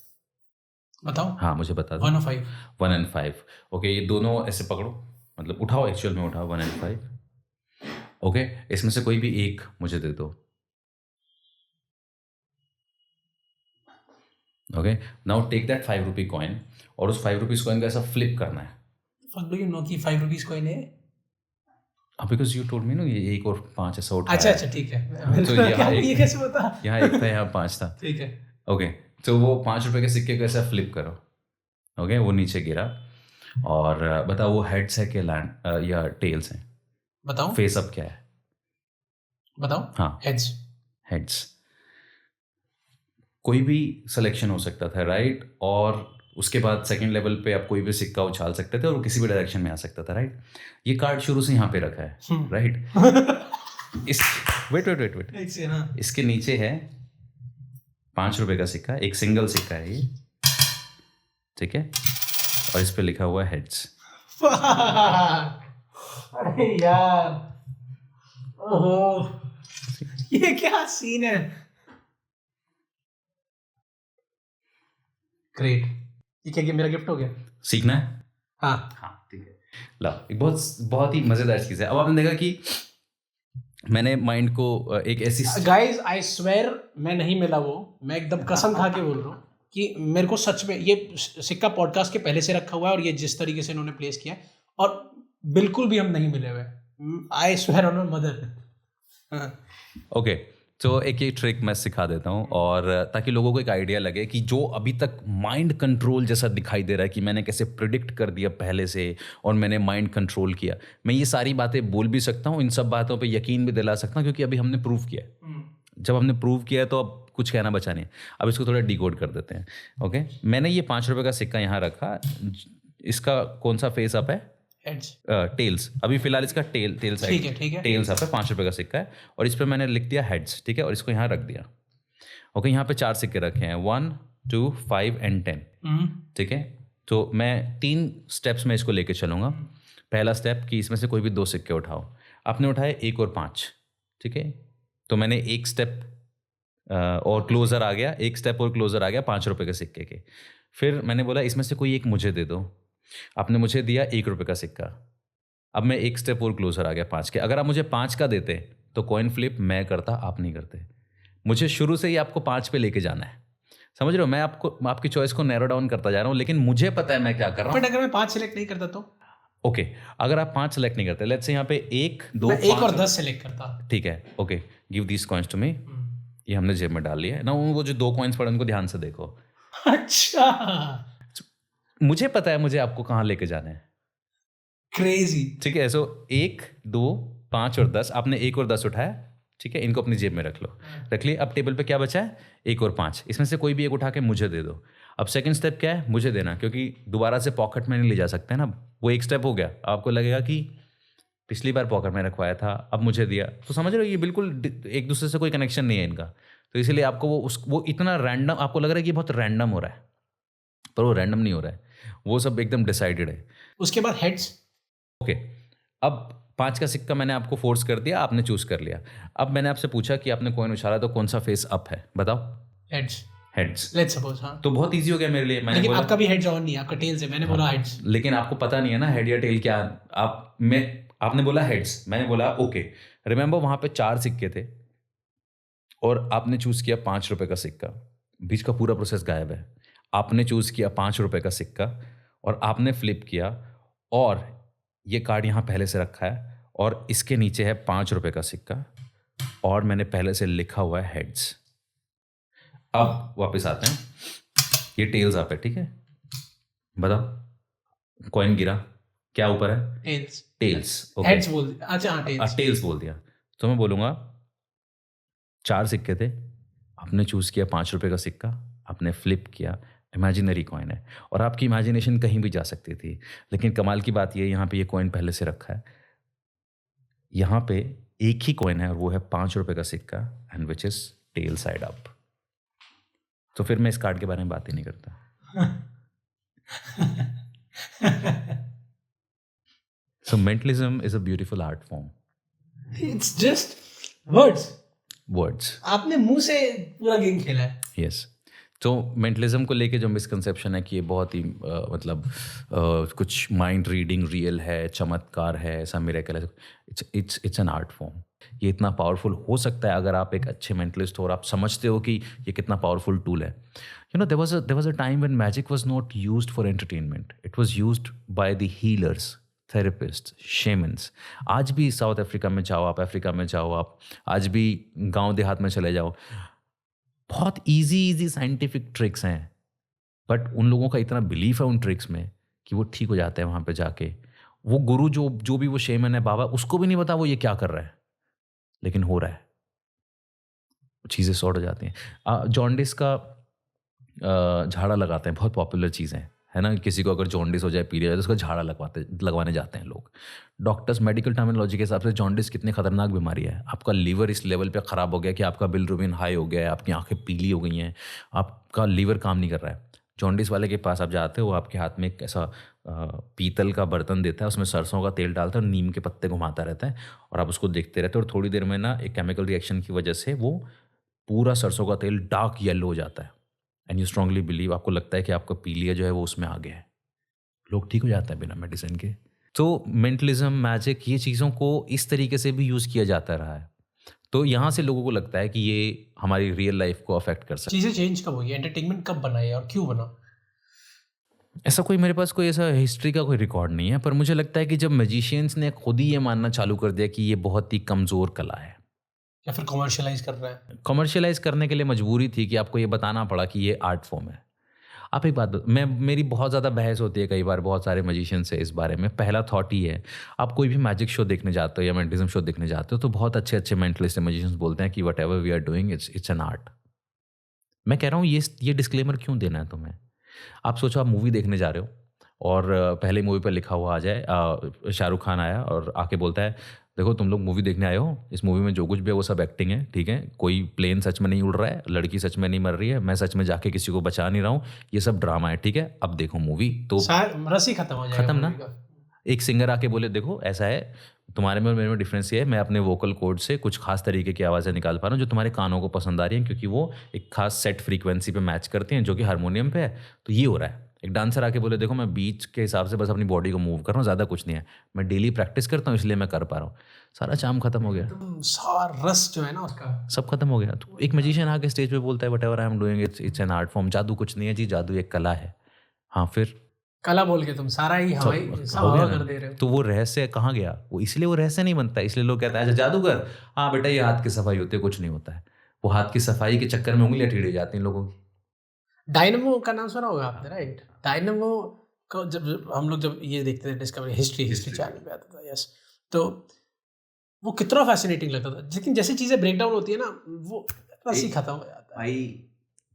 बताओ। हाँ, मुझे बता दो। 1 और 5। 1 and 5। ओके, ये दोनों ऐसे पकड़ो, मतलब उठाओ, एक्चुअल में उठाओ 1 and 5। ओके, इसमें से कोई भी एक मुझे दे दो। Okay, now take that 5 rupee coin, और उस 5 रुपीज़ कॉइन को ऐसा फ्लिप करना है। Fuck do you know कि 5 रुपीस कॉइन है? बिकॉज यू टोल्ड मी ना, ये 1 और 5 ऐसा उठाया। अच्छा, ठीक है। तो यहाँ ये कैसे पता? यहाँ 1 था, यहाँ 5 था। ठीक है। ओके, तो वो 5 रुपये के सिक्के को ऐसा फ्लिप करो। ओके, वो नीचे गिरा, और बताओ वो हेड्स है कि लैंड या टेल्स है? बताओ। फेस अप क्या है? बताओ। हाँ, हेड्स। कोई भी सिलेक्शन हो सकता था, राइट? और उसके बाद सेकंड लेवल पे आप कोई भी सिक्का उछाल सकते थे और वो किसी भी डायरेक्शन में आ सकता था, राइट? ये कार्ड शुरू से यहाँ पे रखा है, राइट? इस वेट इसके नीचे है 5 रुपये का सिक्का, एक सिंगल सिक्का है ये, ठीक है? और इस पे लिखा हुआ है हेड्स। अरे यार, ओहो, ये क्या सीन है? ग्रेट। ये क्या मेरा गिफ्ट हो गया? सीखना है? हाँ ठीक है। ला, एक बहुत ही मजेदार चीज है। अब आपने देखा कि मैंने माइंड को एक ऐसी गाइस आई स्वेयर मैं नहीं मिला वो, मैं एकदम कसम खा के बोल रहा हूँ कि मेरे को सच में ये सिक्का पॉडकास्ट के पहले से रखा हुआ है और ये जिस तरीके से इन्होंने प्लेस किया है और बिल्कुल भी हम नहीं मिले हुए। I swear on my mother. Okay, तो एक ये ट्रिक मैं सिखा देता हूँ, और ताकि लोगों को एक आइडिया लगे कि जो अभी तक माइंड कंट्रोल जैसा दिखाई दे रहा है कि मैंने कैसे प्रिडिक्ट कर दिया पहले से और मैंने माइंड कंट्रोल किया, मैं ये सारी बातें बोल भी सकता हूँ, इन सब बातों पे यकीन भी दिला सकता हूँ, क्योंकि अभी हमने प्रूव किया है। जब हमने प्रूव किया है तो अब कुछ कहना बचा नहीं। अब इसको थोड़ा डिकोड कर देते हैं। ओके, मैंने ये 5 रुपये का सिक्का यहाँ रखा, इसका कौन सा फेस अप है? टेल्स। अभी फिलहाल इसका टेल साइड, ठीक है। टेल्स अप है, 5 रुपये का सिक्का है, और इस पर मैंने लिख दिया हेड्स, ठीक है, और इसको यहाँ रख दिया। ओके, यहाँ पे 4 सिक्के रखे हैं, 1, 2, 5 एंड 10, ठीक है। तो मैं 3 स्टेप्स में इसको लेके चलूँगा। पहला स्टेप कि इसमें से कोई भी 2 सिक्के उठाओ। आपने उठाए 1 और 5, ठीक है, तो मैंने एक स्टेप और क्लोज़र आ गया, एक स्टेप और क्लोज़र आ गया 5 रुपये के सिक्के के। फिर मैंने बोला इसमें से कोई एक मुझे दे दो। आपने मुझे दिया 1 रुपये का सिक्का। अब मैं एक स्टेप और क्लोज़र आ गया 5 के। अगर आप मुझे 5 का देते तो कॉइन फ्लिप मैं करता, आप नहीं करते। मुझे शुरू से ही आपको 5 पे लेके जाना है, समझ रहे हो? मैं आपकी चॉइस को नैरो डाउन करता जा रहा हूँ, लेकिन मुझे पता है मैं क्या कर रहा हूँ। बट अगर मैं 5 सेलेक्ट नहीं करता तो? ओके, अगर आप 5 सेलेक्ट नहीं करते, लेट्स से यहाँ पे 1, 2, 1 और 10 सेलेक्ट करता, ठीक है। Okay, give these coins to me. ये हमने जेब में डाल लिया है ना। वो जो 2 कॉइन्स पड़े उनको ध्यान से देखो। अच्छा, मुझे पता है मुझे आपको कहाँ लेके जाना है। क्रेजी। ठीक है, सो 1, 2, 5 और 10, आपने 1 और 10 उठाया, ठीक है, इनको अपनी जेब में रख लो, रख लिए। अब टेबल पे क्या बचा है? 1 और 5, इसमें से कोई भी एक उठा के मुझे दे दो। अब सेकंड स्टेप क्या है? मुझे देना, क्योंकि दोबारा से पॉकेट में नहीं ले जा सकते ना। वो एक स्टेप हो गया, आपको लगेगा कि पिछली बार पॉकेट में रखवाया था, अब मुझे दिया, तो समझ रहे हो ये बिल्कुल एक दूसरे से कोई कनेक्शन नहीं है इनका। तो इसीलिए आपको वो इतना रैंडम आपको लग रहा है कि बहुत रैंडम हो रहा है, पर वो रैंडम नहीं हो रहा है, वो सब एकदम डिसाइडेड है। उसके बाद हेड्स। ओके, अब 5 का सिक्का मैंने आपको फोर्स कर दिया, आपने चूज कर लिया। अब मैंने आपसे पूछा कि आपने कॉइन उछाला तो कौन सा फेस अप है, बताओ। हेड्स। Heads, let's suppose. हाँ, तो बहुत इजी हो गया मेरे लिए। मैंने लेकिन बोला आपका भी हेड्स ऑन नहीं है, आपका टेल्स है। मैंने बोला हेड्स, लेकिन आपको पता नहीं है ना हेड या टेल क्या। आपने बोला हेड्स, मैंने बोला ओके। रिमेंबर वहां पे 4 सिक्के थे और आपने चूज किया 5 रुपए का सिक्का। बीच का पूरा प्रोसेस गायब है। आपने चूज किया 5 रुपए का सिक्का और आपने फ्लिप किया, और ये कार्ड यहां पहले से रखा है और इसके नीचे है 5 रुपए का सिक्का, और मैंने पहले से लिखा हुआ है हेड्स। अब वापस आते हैं, ये टेल्स आप है, ठीक है। बताओ, कॉइन गिरा, क्या ऊपर है? टेल्स। Tales, okay. हेड्स बोल दिया। अच्छा हाँ, टेल्स। टेल्स बोल दिया, तो मैं बोलूँगा 4 सिक्के थे, आपने चूज़ किया 5 रुपये का सिक्का, आपने फ्लिप किया, इमेजिनरी कॉइन है और आपकी इमेजिनेशन कहीं भी जा सकती थी। लेकिन कमाल की बात ये, यहाँ पे ये कॉइन पहले से रखा है, यहाँ पे एक ही कॉइन है और वो है 5 रुपये का सिक्का, and which is tail side up. तो फिर मैं इस कार्ड के बारे में बात ही नहीं करता। So mentalism is a beautiful art form. It's just words. Words. आपने मुंह से पूरा गेम खेला है। Yes. तो मेंटलिज्म को लेके जो मिसकंसेप्शन है कि ये बहुत ही कुछ माइंड रीडिंग रियल है, चमत्कार है, ऐसा मिरेकल है, इट्स एन आर्ट फॉर्म। ये इतना पावरफुल हो सकता है अगर आप एक अच्छे मेंटलिस्ट हो और आप समझते हो कि ये कितना पावरफुल टूल है। You know, there was a time when magic was not used for entertainment, it was used by the healers, therapist, shamans. आज भी साउथ अफ्रीका में जाओ आप, अफ्रीका में जाओ आप, आज भी गांव देहात में चले जाओ, बहुत इजी साइंटिफिक ट्रिक्स हैं, बट उन लोगों का इतना बिलीफ है उन ट्रिक्स में कि वो ठीक हो जाते हैं वहाँ पे जाके। वो गुरु जो भी वो शेमन है, बाबा, उसको भी नहीं पता वो ये क्या कर रहा है, लेकिन हो रहा है, चीज़ें सॉर्ट हो जाती हैं। जॉन्डिस का झाड़ा लगाते हैं, बहुत पॉपुलर चीज़ है ना। किसी को अगर जॉन्डिस हो जाए, पीरियड तो उसका झाड़ा लगवाने जाते हैं लोग। डॉक्टर्स मेडिकल टर्मिनोलॉजी के हिसाब से जॉन्डिस कितनी खतरनाक बीमारी है। आपका लीवर इस लेवल पे ख़राब हो गया कि आपका बिलिरुबिन हाई हो गया है, आपकी आंखें पीली हो गई हैं, आपका लीवर काम नहीं कर रहा है। जॉन्डिस वाले के पास आप जाते हो, आपके हाथ में एक ऐसा पीतल का बर्तन देता है, उसमें सरसों का तेल डालता है और नीम के पत्ते घुमाता रहता है और आप उसको देखते रहते हो और थोड़ी देर में ना एक केमिकल रिएक्शन की वजह से वो पूरा सरसों का तेल डार्क येलो हो जाता है एंड यू स्ट्रांगली बिलीव, आपको लगता है कि आपका पीलिया जो है वो उसमें आ गया है, लोग ठीक हो जाता है बिना मेडिसिन के। तो मेंटलिज्म, मैजिक, ये चीज़ों को इस तरीके से भी यूज़ किया जाता रहा है। तो यहाँ से लोगों को लगता है कि ये हमारी रियल लाइफ को अफेक्ट कर सकता है। चीज़ें चेंज कब हुई, एंटरटेनमेंट कब बना है और क्यों बना? ऐसा कोई मेरे पास कोई ऐसा हिस्ट्री का कोई रिकॉर्ड नहीं है, पर मुझे लगता है कि जब मैजिशियंस ने खुद ही ये मानना चालू कर दिया कि ये बहुत ही कमज़ोर कला है, या फिर कमर्शियलाइज कर रहा है? कमर्शियलाइज करने के लिए मजबूरी थी कि आपको ये बताना पड़ा कि ये आर्ट फॉर्म है। आप एक बात मेरी बहुत ज़्यादा बहस होती है कई बार बहुत सारे मैजिशियन से इस बारे में। पहला थॉट ही है, आप कोई भी मैजिक शो देखने जाते हो या मेंटलिज्म शो देखने जाते हो तो बहुत अच्छे अच्छे मेंटलिस्ट मैजिशियंस बोलते हैं कि whatever we are doing it's an art. मैं कह रहा हूँ ये डिस्क्लेमर क्यों देना है तुम्हें? आप सोचो आप मूवी देखने जा रहे हो और पहले मूवी पर लिखा हुआ आ जाए, शाहरुख खान आया और आके बोलता है देखो तुम लोग मूवी देखने आए हो, इस मूवी में जो कुछ भी है वो सब एक्टिंग है, ठीक है, कोई प्लेन सच में नहीं उड़ रहा है, लड़की सच में नहीं मर रही है, मैं सच में जाके किसी को बचा नहीं रहा हूँ, ये सब ड्रामा है, ठीक है, अब देखो मूवी। तो रस ही खत्म हो जाएगा, खत्म ना। movie का। एक सिंगर आके बोले देखो ऐसा है, तुम्हारे में और मेरे में डिफरेंस ये है, मैं अपने वोकल कोड से कुछ खास तरीके की आवाज़ें निकाल पा रहा हूँ जो तुम्हारे कानों को पसंद आ रही हैं क्योंकि वो एक खास सेट फ्रीक्वेंसी पे मैच करती हैं जो कि हारमोनियम पे है, तो ये हो रहा है। एक डांसर आके बोले देखो मैं बीच के हिसाब से बस अपनी बॉडी को मूव कर रहा हूँ, ज़्यादा कुछ नहीं है, मैं डेली प्रैक्टिस करता हूँ इसलिए मैं कर पा रहा हूँ। सारा चार्म खत्म हो गया, सारा रस जो है ना उसका सब खत्म हो गया। तो एक मैजिशियन आके स्टेज पे बोलता है what ever I am doing it's an art form. जादू कुछ नहीं है जी, जादू एक कला है। हाँ फिर कला बोल के तुम सारा ही हवाई सब हो गया हवा ना। कर दे रहे हो। तो वो रहस्य कहाँ गया? वो इसलिए वो रहस्य नहीं बनता, इसलिए लोग कहते हैं अच्छा जादूगर, हाँ बेटा ये हाथ की सफाई होती है, कुछ नहीं होता है। वो हाथ की सफाई के चक्कर में उंगलियां टेढ़ी जाती हैं लोगों की। डायनमो का नाम सुना होगा आपने, राइट? डायनमो को जब हम लोग जब ये देखते थे डिस्कवरी हिस्ट्री चैनल पे आता था, यस, तो वो कितना फैसिनेटिंग लगता था, लेकिन जैसे चीजें ब्रेक डाउन होती है ना वो रस ही खत्म हो जाता है।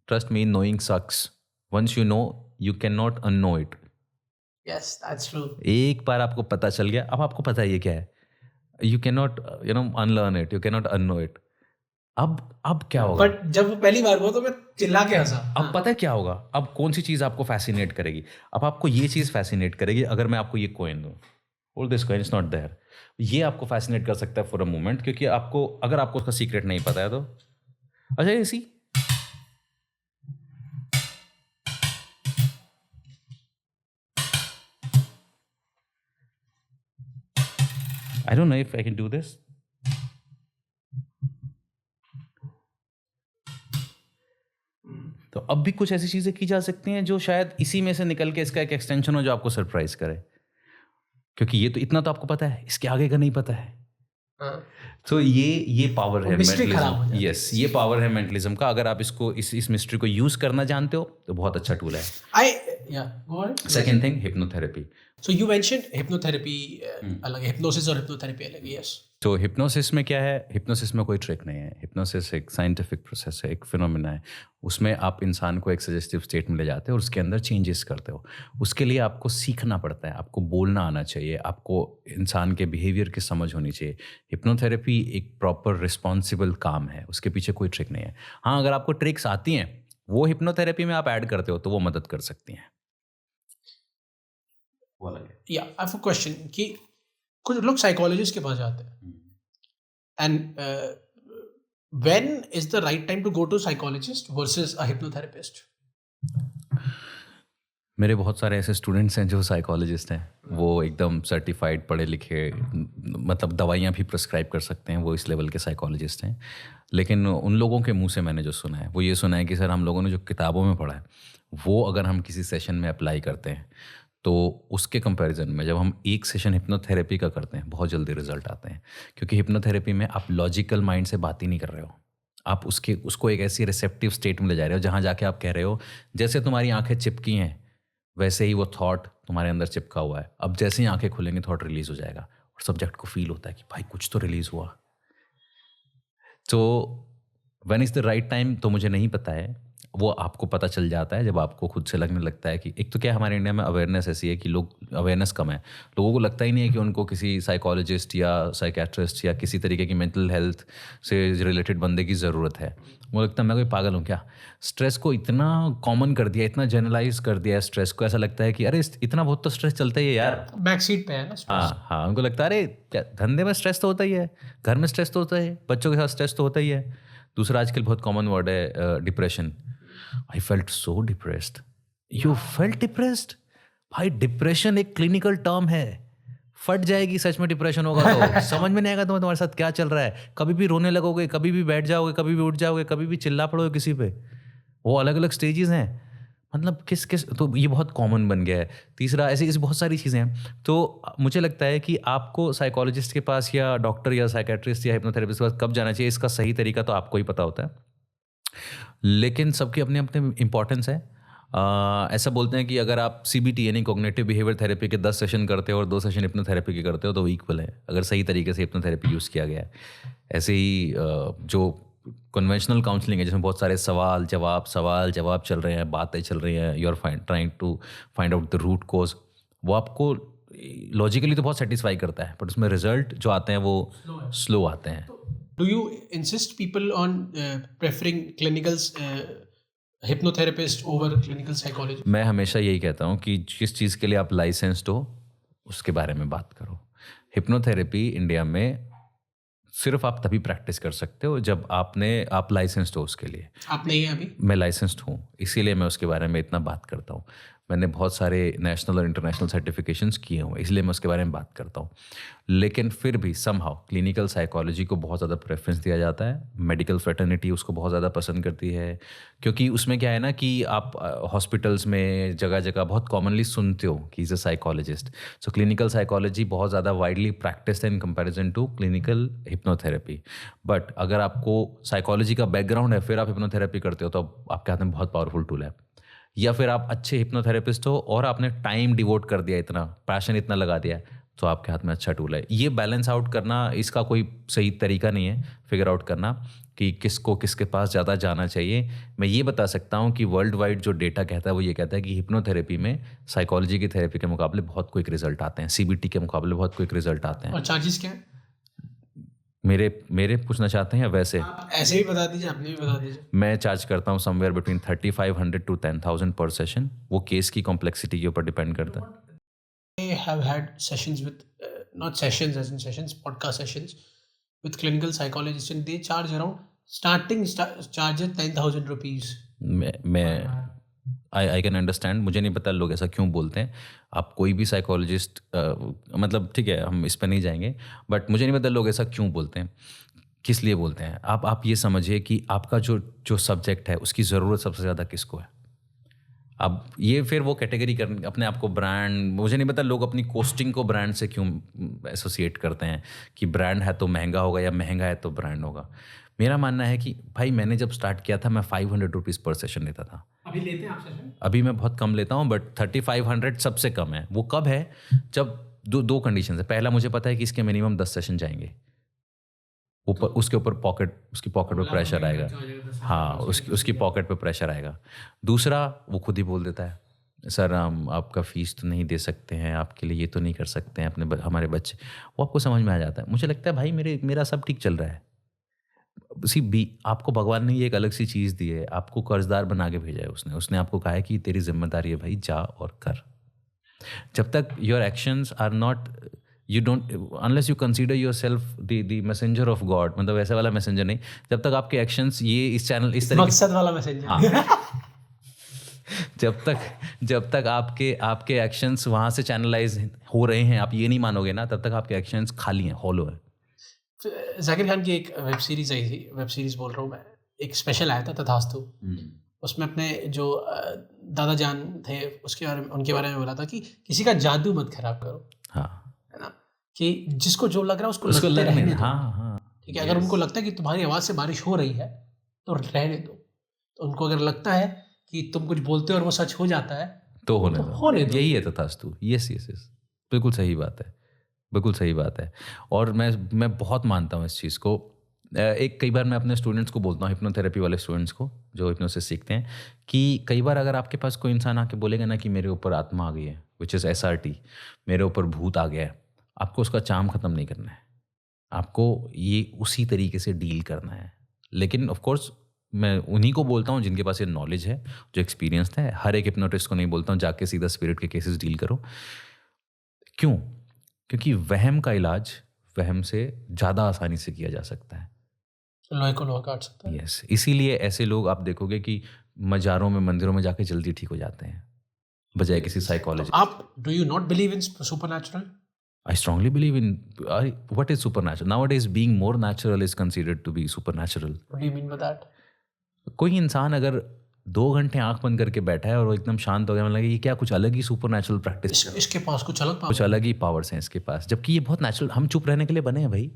Trust me, knowing sucks, once you know you can not unknow it. Yes that's true. एक बार आपको पता चल गया, अब आपको पता है ये क्या है, you can not unlearn it, you can not unknow it. अब क्या होगा? बट जब वो पहली बार हुआ तो मैं चिल्ला के हंसा। अब पता है क्या होगा? अब कौन सी चीज़ आपको फैसिनेट करेगी? अब आपको ये चीज़ फैसिनेट करेगी, अगर मैं आपको ये कॉइन दूँ, all this coin is not there, ये आपको फैसिनेट कर सकता है फॉर अ मोमेंट, क्योंकि आपको अगर आपको उसका सीक्रेट नहीं पता है तो अच्छा ये सी I don't know if I can do this. तो अब भी कुछ ऐसी चीज़ें की जा सकती हैं जो शायद इसी में से निकल के इसका एक एक्सटेंशन हो जो आपको सरप्राइज करे, क्योंकि ये तो इतना तो आपको पता है, इसके आगे का नहीं पता है। तो ये पावर है मेंटलिज्म। यस, ये पावर है मेंटलिज्म का। अगर आप इसको इस मिस्ट्री को यूज करना जानते हो तो बहुत अच्छा टूल है। Second thing, hypnotherapy. So you mentioned hypnotherapy अलग है, hypnosis और hypnotherapy अलग है, yes. तो हिप्नोसिस में क्या है? हिप्नोसिस में कोई ट्रिक नहीं है। हिप्नोसिस एक साइंटिफिक प्रोसेस है, एक फिनोमिना है। उसमें आप इंसान को एक सजेस्टिव स्टेट में ले जाते हो और उसके अंदर चेंजेस करते हो। उसके लिए आपको सीखना पड़ता है, आपको बोलना आना चाहिए, आपको इंसान के बिहेवियर की समझ होनी चाहिए। हिप्नोथेरेपी एक प्रॉपर रिस्पॉन्सिबल काम है, उसके पीछे कोई ट्रिक नहीं है। हाँ, अगर आपको ट्रिक्स आती हैं वो हिप्नोथेरेपी में आप ऐड करते हो तो वो मदद कर सकती हैं। Yeah, I have a question कि कुछ लोग साइकोलॉजिस्ट के पास जाते हैं, and when is the right time to go to psychologist versus a hypnotherapist? मेरे बहुत सारे ऐसे स्टूडेंट्स हैं जो साइकोलॉजिस्ट हैं, वो एकदम सर्टिफाइड पढ़े लिखे, मतलब दवाइयाँ भी प्रिस्क्राइब कर सकते हैं, वो इस लेवल के साइकोलॉजिस्ट हैं। लेकिन उन लोगों के मुंह से मैंने जो सुना है वो ये सुना है कि सर हम लोगों ने जो किताबों में पढ़ा है वो अगर हम किसी सेशन में अप्लाई करते हैं तो उसके कंपैरिजन में जब हम एक सेशन हिप्नोथेरेपी का करते हैं बहुत जल्दी रिजल्ट आते हैं। क्योंकि हिप्नोथेरेपी में आप लॉजिकल माइंड से बात ही नहीं कर रहे हो, आप उसको एक ऐसी रिसेप्टिव स्टेट में ले जा रहे हो जहाँ जाके आप कह रहे हो जैसे तुम्हारी आंखें चिपकी हैं वैसे ही वो थॉट तुम्हारे अंदर चिपका हुआ है। अब जैसे ही आंखें खुलेंगे थॉट रिलीज हो जाएगा और सब्जेक्ट को फील होता है कि भाई कुछ तो रिलीज हुआ। तो when is the right time तो मुझे नहीं पता है, वो आपको पता चल जाता है जब आपको खुद से लगने लगता है कि एक तो क्या हमारे इंडिया में अवेयरनेस ऐसी है कि लोग अवेयरनेस कम है, लोगों को लगता ही नहीं है कि उनको किसी साइकोलॉजिस्ट या साइकेट्रिस्ट या किसी तरीके की मेंटल हेल्थ से रिलेटेड बंदे की ज़रूरत है। वो लगता है मैं कोई पागल हूँ क्या। स्ट्रेस को इतना कॉमन कर दिया, इतना जनरलाइज कर दिया है स्ट्रेस को, ऐसा लगता है कि अरे इतना बहुत तो स्ट्रेस चलता ही है यार, बैक सीट पे है ना stress। हाँ, उनको लगता है अरे क्या धंधे में स्ट्रेस तो होता ही है, घर में स्ट्रेस तो होता है, बच्चों के साथ स्ट्रेस तो होता ही है। दूसरा आजकल बहुत कॉमन वर्ड है depression. I felt so depressed. You felt depressed? भाई डिप्रेशन एक क्लिनिकल टर्म है, फट जाएगी सच में डिप्रेशन होगा तो समझ में नहीं आएगा तुम्हारे साथ क्या चल रहा है। कभी भी रोने लगोगे, कभी भी बैठ जाओगे, कभी भी उठ जाओगे, कभी भी चिल्ला पड़ोगे किसी पे। वो अलग अलग स्टेजेस हैं, मतलब किस तो ये बहुत कॉमन बन गया है। तीसरा ऐसी बहुत सारी चीज़ें हैं। तो मुझे लगता है कि आपको साइकोलॉजिस्ट के पास या डॉक्टर या साइकेट्रिस्ट या हिप्नोथेरेपिस्ट के पास कब जाना चाहिए, इसका सही तरीका तो आपको ही पता होता है, लेकिन सबकी अपने अपने इम्पोर्टेंस है। ऐसा बोलते हैं कि अगर आप CBT यानी कॉग्निटिव बिहेवियर थेरेपी के 10 सेशन करते हो और 2 सेशन हिप्नोथेरेपी के करते हो तो वो इक्वल है, अगर सही तरीके से हिप्नोथेरेपी यूज़ किया गया है। ऐसे ही जो कन्वेंशनल काउंसलिंग है जिसमें बहुत सारे सवाल जवाब चल रहे हैं, बातें चल रही हैं, you are trying to find out the root cause, वो आपको लॉजिकली तो बहुत सेटिस्फाई करता है, बट उसमें रिजल्ट जो आते हैं वो स्लो आते हैं। Do you insist people on preferring clinical hypnotherapist over clinical psychologist? मैं हमेशा यही कहता हूँ कि जिस चीज़ के लिए आप लाइसेंस्ड हो उसके बारे में बात करो। हिप्नोथेरेपी इंडिया में सिर्फ आप तभी प्रैक्टिस कर सकते हो जब आप लाइसेंस्ड हो उसके लिए। आप नहीं है अभी? मैं लाइसेंस्ड हूँ, इसीलिए मैं उसके बारे में इतना बात करता हूँ। मैंने बहुत सारे नेशनल और इंटरनेशनल सर्टिफिकेशंस किए हुए, इसलिए मैं उसके बारे में बात करता हूँ। लेकिन फिर भी समहाउ क्लिनिकल साइकोलॉजी को बहुत ज़्यादा प्रेफरेंस दिया जाता है। मेडिकल फ्रेटर्निटी उसको बहुत ज़्यादा पसंद करती है, क्योंकि उसमें क्या है ना कि आप हॉस्पिटल्स में जगह जगह बहुत कॉमनली सुनते हो कि is a psychologist. So clinical psychology बहुत ज़्यादा वाइडली प्रैक्टिस्ड है in comparison to clinical hypnotherapy. But अगर आपको साइकोलॉजी का बैकग्राउंड है फिर आप हिप्नोथेरेपी करते हो तो आपके हाथ में बहुत पावरफुल टूल है। या फिर आप अच्छे हिप्नोथेरेपिस्ट हो और आपने टाइम डिवोट कर दिया, इतना पैशन इतना लगा दिया, तो आपके हाथ में अच्छा टूल है। ये बैलेंस आउट करना, इसका कोई सही तरीका नहीं है फिगर आउट करना कि किसको किसके पास ज़्यादा जाना चाहिए। मैं ये बता सकता हूँ कि वर्ल्ड वाइड जो डेटा कहता है वो ये कहता है कि हिप्नोथेरेपी में साइकोलॉजी की थेरेपी के मुकाबले बहुत क्विक रिजल्ट आते हैं, CBT के मुकाबले बहुत क्विक रिजल्ट आते हैं। और चार्जेस क्या है? मेरे पूछना चाहते हैं या वैसे? आप ऐसे भी बता दीजिए, आपने भी बता दीजिए। मैं चार्ज करता हूँ समवेयर बिटवीन 3500 to 10,000 पर सेशन। वो केस की कॉम्प्लेक्सिटी के ऊपर डिपेंड करता है। I have had sessions with not sessions as in sessions, podcast sessions with clinical psychologists, and they charge around starting charges 10,000 rupees. मैं आई कैन अंडरस्टैंड, मुझे नहीं पता लोग ऐसा क्यों बोलते हैं। आप कोई भी साइकोलॉजिस्ट मतलब ठीक है हम इस पर नहीं जाएंगे, बट मुझे नहीं पता लोग ऐसा क्यों बोलते हैं, किस लिए बोलते हैं। आप ये समझिए कि आपका जो सब्जेक्ट है उसकी ज़रूरत सबसे ज़्यादा किसको है। अब ये फिर वो कैटेगरी कर अपने आप को ब्रांड, मुझे नहीं पता लोग अपनी कोस्टिंग को ब्रांड से क्यों एसोसिएट करते हैं कि ब्रांड है तो महंगा होगा या महंगा है तो ब्रांड होगा। मेरा मानना है कि भाई मैंने जब स्टार्ट किया था मैं 500 रुपीज़ पर सेशन लेता था। अभी लेते हैं आप सेशन? अभी मैं बहुत कम लेता हूँ, बट 3500 सबसे कम है। वो कब है? जब दो कंडीशन है। पहला, मुझे पता है कि इसके मिनिमम 10 सेशन जाएंगे, ऊपर उसके ऊपर उसकी पॉकेट पे प्रेशर आएगा। हाँ, उसकी पॉकेट पे प्रेशर आएगा। दूसरा, वो खुद ही बोल देता है सर हम आपका फ़ीस तो नहीं दे सकते हैं, आपके लिए ये तो नहीं कर सकते हैं अपने हमारे बच्चे। वो आपको समझ में आ जाता है। मुझे लगता है भाई मेरा सब ठीक चल रहा है। आपको भगवान ने ये एक अलग सी चीज़ दी है, आपको कर्जदार बना के भेजा है उसने आपको कहा है कि तेरी जिम्मेदारी है भाई, जा और कर। जब तक your actions are not, you don't, unless you consider yourself the messenger of God, मतलब ऐसा वाला मैसेंजर नहीं, जब तक आपके एक्शंस ये इस चैनल इस तरीके मकसद वाला मैसेंजर जब तक आपके एक्शंस वहाँ से चैनलाइज हो रहे हैं, आप ये नहीं मानोगे ना, तब तक आपके एक्शंस खाली हैं, हॉलो है। जाकिर खान की एक वेब सीरीज आई थी, वेब सीरीज बोल रहा हूँ मैं, एक स्पेशल आया था तथास्तु। उसमें अपने जो दादा जान थे उनके बारे में बोला था कि किसी का जादू मत खराब करो। हाँ, है ना, कि जिसको जो लग रहा है उसको लगने दो। हाँ, ठीक है, अगर उनको लगता है कि तुम्हारी आवाज़ से बारिश हो रही है तो रहने दो। तो उनको अगर लगता है कि तुम कुछ बोलते हो और वो सच हो जाता है तो होने दो। यही है तथास्तु। यस, बिल्कुल सही बात है, बिल्कुल सही बात है। और मैं बहुत मानता हूँ इस चीज़ को एक कई बार मैं अपने स्टूडेंट्स को बोलता हूँ, हिप्नोथेरेपी वाले स्टूडेंट्स को जो हिप्नोसिस सीखते हैं, कि कई बार अगर आपके पास कोई इंसान आके बोलेगा ना कि मेरे ऊपर आत्मा आ गई है, विच इज़ SRT, मेरे ऊपर भूत आ गया है, आपको उसका चार्म ख़त्म नहीं करना है, आपको ये उसी तरीके से डील करना है। लेकिन ऑफ कोर्स मैं उन्हीं को बोलता हूँ जिनके पास ये नॉलेज है, जो एक्सपीरियंस्ड है। हर एक हिप्नोटिस्ट को नहीं बोलता हूँ जाके सीधा स्पिरिट के केसेस डील करो। क्यों? क्योंकि वहम का इलाज वहम से ज़्यादा आसानी से किया जा सकता है, लोहे को लोहा काट सकता है। यस। इसीलिए ऐसे लोग आप देखोगे कि मज़ारों में, मंदिरों में जाके जल्दी ठीक हो जाते हैं, बजाय किसी साइकोलॉजी। आप do you not believe in supernatural? I strongly believe in what is supernatural. Nowadays, being more natural is considered to be supernatural. What do you mean by that? कोई इंसान अगर 2 घंटे आंख बंद करके बैठा है और वो एकदम शांत हो गया, मतलब ये क्या कुछ अलग ही सुपरनैचुरल प्रैक्टिस, इसके पास कुछ अलग कुछ अलग ही पावर्स हैं इसके पास, जबकि ये बहुत नेचुरल। हम चुप रहने के लिए बने हैं भाई।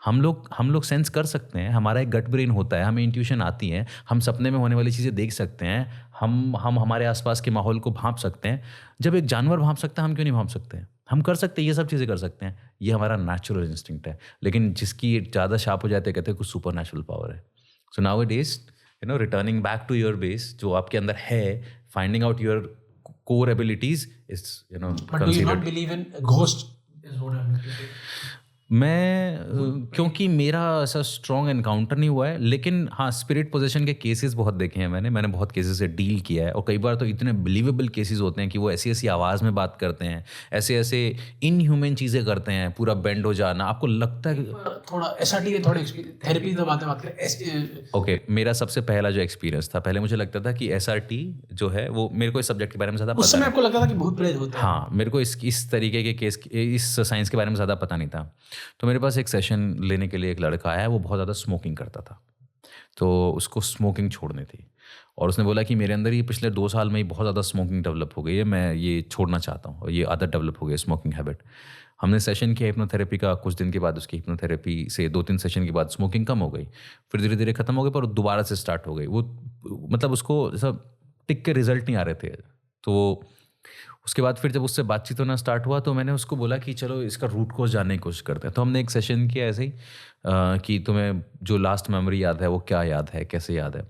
हम लोग सेंस कर सकते हैं, हमारा एक गट ब्रेन होता है, हमें इंट्यूशन आती है, हम सपने में होने वाली चीज़ें देख सकते हैं, हम हमारे आसपास के माहौल को भांप सकते हैं। जब एक जानवर भांप सकता है, हम क्यों नहीं भांप सकते? हम कर सकते हैं, ये सब चीज़ें कर सकते हैं, ये हमारा नेचुरल इंस्टिंक्ट है। लेकिन जिसकी ज़्यादा शार्प हो जाते हैं, कहते हैं कुछ सुपर नेचुरल पावर है। So now it is returning back to your base, जो आपके अंदर है, finding out your core abilities is But do you not believe in ghost? Is what I'm looking for. मैं क्योंकि मेरा ऐसा स्ट्रॉन्ग एनकाउंटर नहीं हुआ है, लेकिन हाँ, स्पिरिट पोजेशन के केसेस बहुत देखे हैं मैंने बहुत केसेस से डील किया है। और कई बार तो इतने बिलीवेबल केसेस होते हैं कि वो ऐसी आवाज़ में बात करते हैं, ऐसे इनह्यूमन चीज़ें करते हैं, पूरा बेंड हो जाना, आपको लगता है थोड़ा SRT के थोड़े थेरेपी तो बात करें। ओके, मेरा सबसे पहला जो एक्सपीरियंस था, पहले मुझे लगता था कि SRT जो है वो, मेरे को इस सब्जेक्ट के बारे में ज़्यादा उस पता समय आपको लगता था कि भूत प्रेत होते हैं? हाँ, मेरे को इस तरीके के केस, इस साइंस के बारे में ज़्यादा पता नहीं था। तो मेरे पास एक सेशन लेने के लिए एक लड़का आया, वो बहुत ज़्यादा स्मोकिंग करता था, तो उसको स्मोकिंग छोड़नी थी। और उसने बोला कि मेरे अंदर ये पिछले 2 साल में ही बहुत ज़्यादा स्मोकिंग डेवलप हो गई है, मैं ये छोड़ना चाहता हूँ, और ये आदत डेवलप हो गई है, स्मोकिंग हैबिट। हमने सेशन किया हिप्नोथेरेपी का, कुछ दिन के बाद उसकी हिप्नोथेरेपी से 2-3 सेशन के बाद स्मोकिंग कम हो गई, फिर धीरे धीरे ख़त्म हो गई, पर दोबारा से स्टार्ट हो गई। वो मतलब उसको सब टिक के रिजल्ट नहीं आ रहे थे। तो उसके बाद फिर जब उससे बातचीत होना स्टार्ट हुआ, तो मैंने उसको बोला कि चलो इसका रूट कॉज जानने की कोशिश करते हैं। तो हमने एक सेशन किया ऐसे ही कि तुम्हें जो लास्ट मेमोरी याद है वो क्या याद है, कैसे याद है?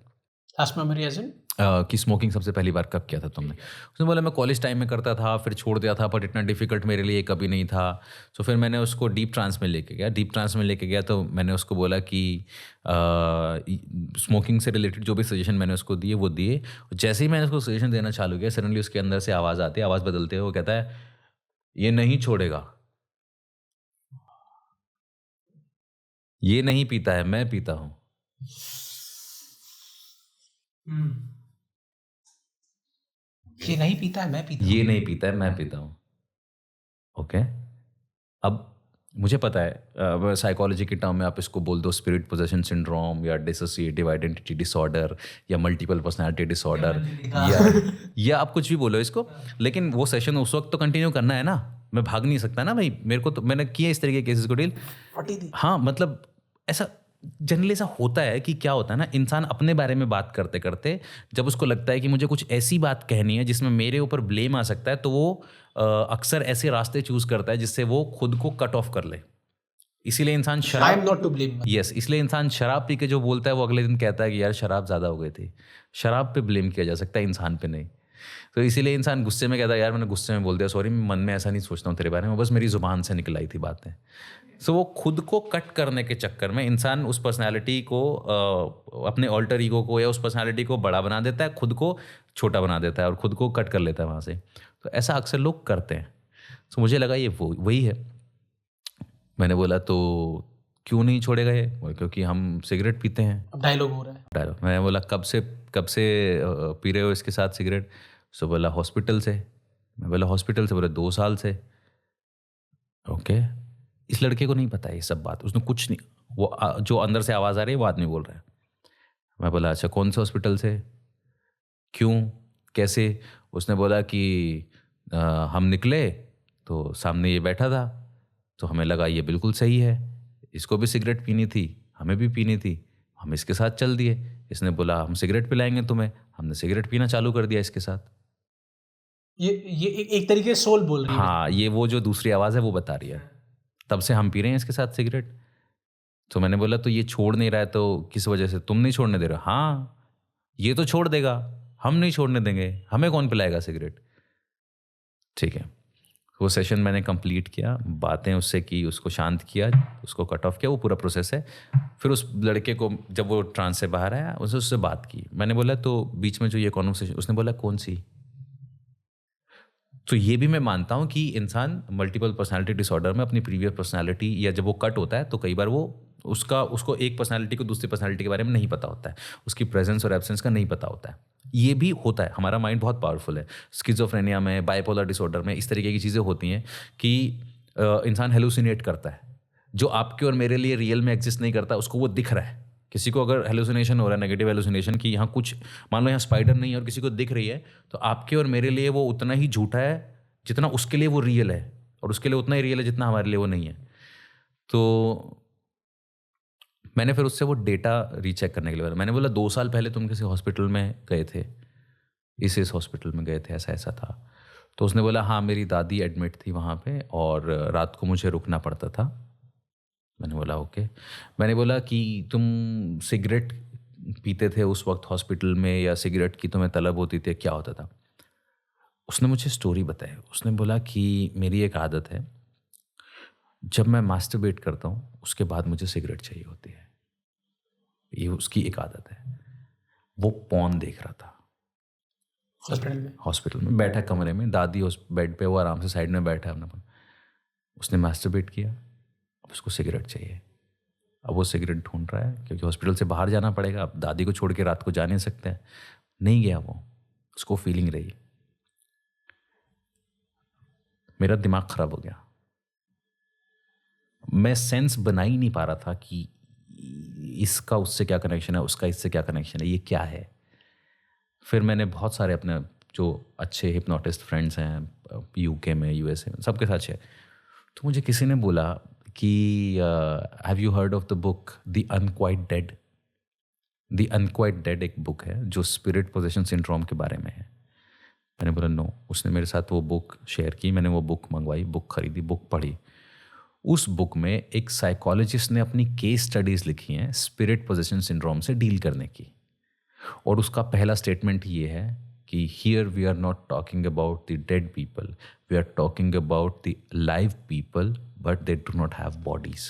लास्ट मेमोरी एज इन कि स्मोकिंग सबसे पहली बार कब किया था तुमने? उसने बोला मैं कॉलेज टाइम में करता था, फिर छोड़ दिया था, बट इतना डिफिकल्ट मेरे लिए कभी नहीं था। तो फिर मैंने उसको डीप ट्रांस में लेके गया। तो मैंने उसको बोला कि स्मोकिंग से रिलेटेड जो भी सजेशन मैंने उसको दिए वो दिए। जैसे ही मैंने उसको सजेशन देना चालू किया, सडनली उसके अंदर से आवाज़ आती है, आवाज़ बदलते हुए वो कहता है ये नहीं छोड़ेगा, ये नहीं पीता है, मैं पीता हूँ। ये नहीं पीता है, मैं पीता ये नहीं पीता है, मैं पीता हूँ। ओके, अब मुझे पता है साइकोलॉजी के टर्म में आप इसको बोल दो स्पिरिट पोजेशन सिंड्रोम, या डिसोसिएटिव आइडेंटिटी डिसऑर्डर, या मल्टीपल पर्सनालिटी डिसऑर्डर, या आप कुछ भी बोलो इसको, लेकिन वो सेशन उस वक्त तो कंटिन्यू करना है ना, मैं भाग नहीं सकता ना भाई। मेरे को तो, मैंने किया इस तरीके के केसेस को डील। हाँ, मतलब ऐसा जनरली ऐसा होता है कि क्या होता है ना, इंसान अपने बारे में बात करते करते जब उसको लगता है कि मुझे कुछ ऐसी बात कहनी है जिसमें मेरे ऊपर ब्लेम आ सकता है, तो वो अक्सर ऐसे रास्ते चूज करता है जिससे वो खुद को कट ऑफ कर ले। इसीलिए इंसान I am not to blame. Yes, इसलिए इंसान शराब पी के जो बोलता है वो अगले दिन कहता है कि यार शराब ज़्यादा हो गई थी। शराब पे ब्लेम किया जा सकता है, इंसान पे नहीं। तो इसीलिए इंसान गुस्से में कहता है यार मैंने गुस्से में बोल दिया, सॉरी, मैं मन में ऐसा नहीं सोचता हूँ तेरे बारे में, बस मेरी ज़ुबान से निकल आई थी बातें। सो वो खुद को कट करने के चक्कर में इंसान उस पर्सनालिटी को, अपने ऑल्टर ईगो को या उस पर्सनालिटी को बड़ा बना देता है, खुद को छोटा बना देता है और खुद को कट कर लेता है वहाँ से। तो ऐसा अक्सर लोग करते हैं। सो मुझे लगा ये वही है। मैंने बोला तो क्यों नहीं छोड़ेगा ये? क्योंकि हम सिगरेट पीते हैं। अब डायलॉग हो रहा है। डायलॉग। मैं बोला कब से पी रहे हो इसके साथ सिगरेट? सो बोला हॉस्पिटल से। मैं बोला हॉस्पिटल से? बोला 2 साल से। ओके, इस लड़के को नहीं पता है ये सब बात, उसने कुछ नहीं, वो जो अंदर से आवाज़ आ रही है वो आदमी बोल रहा है। मैं बोला अच्छा कौन से हॉस्पिटल से, क्यों, कैसे? उसने बोला कि हम निकले तो सामने ये बैठा था, तो हमें लगा ये बिल्कुल सही है, इसको भी सिगरेट पीनी थी, हमें भी पीनी थी, हम इसके साथ चल दिए। इसने बोला हम सिगरेट पिलाएंगे तुम्हें, हमने सिगरेट पीना चालू कर दिया इसके साथ। ये एक तरीके से सोल बोल रही है। हाँ, ये वो जो दूसरी आवाज़ है वो बता रही है, तब से हम पी रहे हैं इसके साथ सिगरेट। तो मैंने बोला तो ये छोड़ नहीं रहा है तो किस वजह से, तुम नहीं छोड़ने दे रहे हो? हाँ, ये तो छोड़ देगा, हम नहीं छोड़ने देंगे, हमें कौन पिलाएगा सिगरेट। ठीक है, वो सेशन मैंने कंप्लीट किया, बातें उससे की, उसको शांत किया, उसको कट ऑफ किया, वो पूरा प्रोसेस है। फिर उस लड़के को जब वो ट्रांस से बाहर आया, उससे बात की। मैंने बोला तो बीच में जो ये कॉन्वर्सेशन, उसने बोला कौन सी। तो ये भी मैं मानता हूँ कि इंसान मल्टीपल पर्सनालिटी डिसऑर्डर में अपनी प्रीवियस पर्सनालिटी, या जब वो कट होता है तो कई बार वो उसको एक पर्सनालिटी को दूसरी पर्सनालिटी के बारे में नहीं पता होता है, उसकी प्रेजेंस और एब्सेंस का नहीं पता होता है। ये भी होता है, हमारा माइंड बहुत पावरफुल है। स्किज़ोफ्रेनिया में, बाइपोलर डिसऑर्डर में इस तरीके की चीज़ें होती हैं कि इंसान हेलुसिनेट करता है, जो आपके और मेरे लिए रियल में एग्जिस्ट नहीं करता, उसको वो दिख रहा है। किसी को अगर हेलुसिनेशन हो रहा है, नेगेटिव हेलुसिनेशन, कि यहाँ कुछ, मान लो यहाँ स्पाइडर नहीं है और किसी को दिख रही है, तो आपके और मेरे लिए वो उतना ही झूठा है जितना उसके लिए वो रियल है, और उसके लिए उतना ही रियल है जितना हमारे लिए वो नहीं है। तो मैंने फिर उससे वो डेटा रीचेक करने के लिए बोला। मैंने बोला 2 साल पहले तुम किसी हॉस्पिटल में गए थे, इस हॉस्पिटल में गए थे, ऐसा ऐसा था। तो उसने बोला हाँ, मेरी दादी एडमिट थी वहाँ पे और रात को मुझे रुकना पड़ता था। मैंने बोला ओके। मैंने बोला कि तुम सिगरेट पीते थे उस वक्त हॉस्पिटल में, या सिगरेट की तुम्हें तलब होती थी, क्या होता था? उसने मुझे स्टोरी बताई। उसने बोला कि मेरी एक आदत है, जब मैं मास्टरबेट करता हूँ उसके बाद मुझे सिगरेट चाहिए होती है, ये उसकी एक आदत है। वो पॉर्न देख रहा था हॉस्पिटल में बैठा कमरे में, दादी उस बेड पे, वो आराम से साइड में बैठा है अपना। उसने मास्टरबेट किया, अब उसको सिगरेट चाहिए। अब वो सिगरेट ढूंढ रहा है क्योंकि हॉस्पिटल से बाहर जाना पड़ेगा, अब दादी को छोड़ के रात को जा नहीं सकते हैं। नहीं गया वो, उसको फीलिंग रही। मेरा दिमाग खराब हो गया, मैं सेंस बना ही नहीं पा रहा था कि इसका उससे क्या कनेक्शन है, उसका इससे क्या कनेक्शन है, ये क्या है। फिर मैंने बहुत सारे अपने जो अच्छे हिप्नोटिस्ट फ्रेंड्स हैं यूके में, यूएसए में, सबके साथ शेयर। तो मुझे किसी ने बोला कि have you heard of the book the unquiet dead? The unquiet dead एक बुक है जो स्पिरिट पोजेशन सिंड्रोम के बारे में है। मैंने बोला नो। उसने मेरे साथ वो बुक शेयर की, मैंने वो बुक मंगवाई, बुक खरीदी, बुक पढ़ी। उस बुक में एक साइकोलॉजिस्ट ने अपनी केस स्टडीज़ लिखी हैं स्पिरिट पोजेशन सिंड्रोम से डील करने की, और उसका पहला स्टेटमेंट ये है कि here we are not talking about the dead people, we are talking about the live people but they do not have bodies.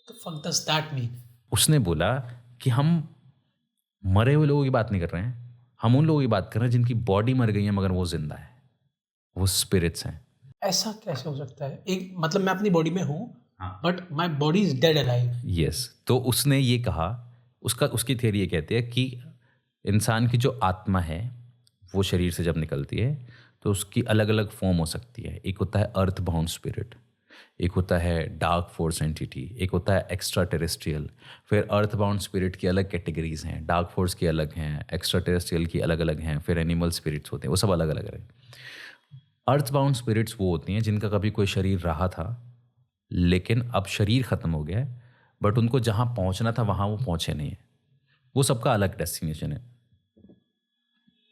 तो fuck does that mean? उसने बोला कि हम मरे हुए लोगों की बात नहीं कर रहे हैं, हम उन लोगों की बात कर रहे हैं जिनकी बॉडी मर गई है मगर वो जिंदा है, वो स्पिरिट्स हैं। ऐसा कैसे हो सकता है? एक मतलब मैं अपनी बॉडी में हूँ, but my body is dead alive. Yes, तो उसने ये कहा, उसकी थियरी ये कहती है कि इंसान की जो आत्मा है वो शरीर से जब निकलती है तो उसकी अलग अलग फॉर्म हो सकती है। एक होता है अर्थ बाउंड स्पिरिट, एक होता है डार्क फोर्स एंटिटी, एक होता है एक्स्ट्रा टेरेस्ट्रियल। फिर अर्थ बाउंड स्पिरिट की अलग कैटेगरीज हैं, डार्क फोर्स की अलग हैं, एक्स्ट्रा टेरेस्ट्रियल की अलग अलग हैं, फिर एनिमल स्पिरिट्स होते हैं, वो सब अलग अलग हैं। अर्थ बाउंड स्पिरिट्स वो होती हैं जिनका कभी कोई शरीर रहा था लेकिन अब शरीर ख़त्म हो गया है, बट उनको जहाँ पहुँचना था वहाँ वो पहुँचे नहीं है। वो सबका अलग डेस्टिनेशन है,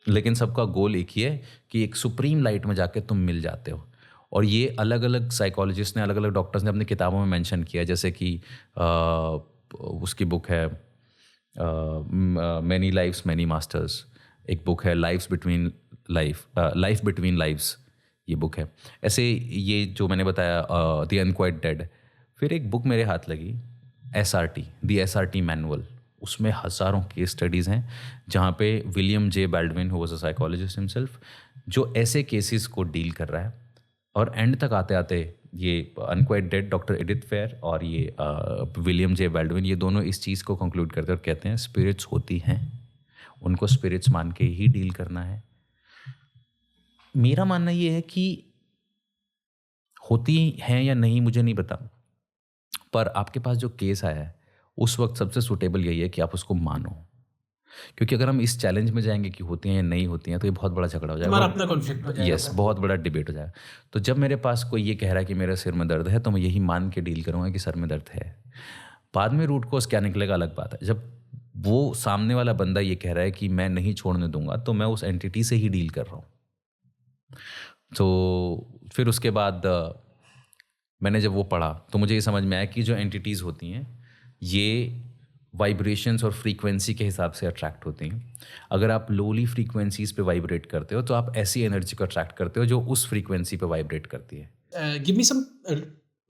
लेकिन सबका गोल एक ही है कि एक सुप्रीम लाइट में जाके तुम मिल जाते हो। और ये अलग अलग साइकोलॉजिस्ट ने, अलग अलग डॉक्टर्स ने अपनी किताबों में मेंशन किया, जैसे कि उसकी बुक है मैनी लाइफ्स मैनी मास्टर्स, एक बुक है लाइफ बिटवीन लाइफ्स, ये बुक है। ऐसे ये जो मैंने बताया द अनक्वाइट डेड। फिर एक बुक मेरे हाथ लगी SRT, द SRT मैनुअल। उसमें हज़ारों केस स्टडीज़ हैं जहाँ पे William J Baldwin, who was a psychologist himself, जो ऐसे केसेस को डील कर रहा है। और एंड तक आते आते ये unquiet dead, doctor Edith fair और ये विलियम जे बैल्डविन, ये दोनों इस चीज़ को कंक्लूड करते हैं और कहते हैं स्पिरिट्स होती हैं, उनको स्पिरिट्स मान के ही डील करना है। मेरा मानना ये है कि होती हैं या नहीं मुझे नहीं पता, पर आपके पास जो केस आया है उस वक्त सबसे सूटेबल यही है कि आप उसको मानो, क्योंकि अगर हम इस चैलेंज में जाएंगे कि होती हैं या नहीं होती हैं तो ये बहुत बड़ा झगड़ा हो जाएगा, हमारा अपना कॉन्फ्लिक्ट हो जाएगा। यस, बहुत बड़ा डिबेट हो जाएगा। तो जब मेरे पास कोई ये कह रहा है कि मेरे सिर में दर्द है तो मैं यही मान के डील करूँगा कि सर में दर्द है। बाद में रूट कोस क्या निकलेगा अलग बात है। जब वो सामने वाला बंदा ये कह रहा है कि मैं नहीं छोड़ने दूंगा तो मैं उस एंटिटी से ही डील कर रहा हूँ। तो फिर उसके बाद मैंने जब वो पढ़ा तो मुझे ये समझ में आया कि जो एंटिटीज़ होती हैं ये वाइब्रेशंस और फ्रीक्वेंसी के हिसाब से अट्रैक्ट होती हैं. अगर आप लोली फ्रीक्वेंसीज पे वाइब्रेट करते हो तो आप ऐसी एनर्जी को अट्रैक्ट करते हो जो उस फ्रीक्वेंसी पे वाइब्रेट करती है. Give me some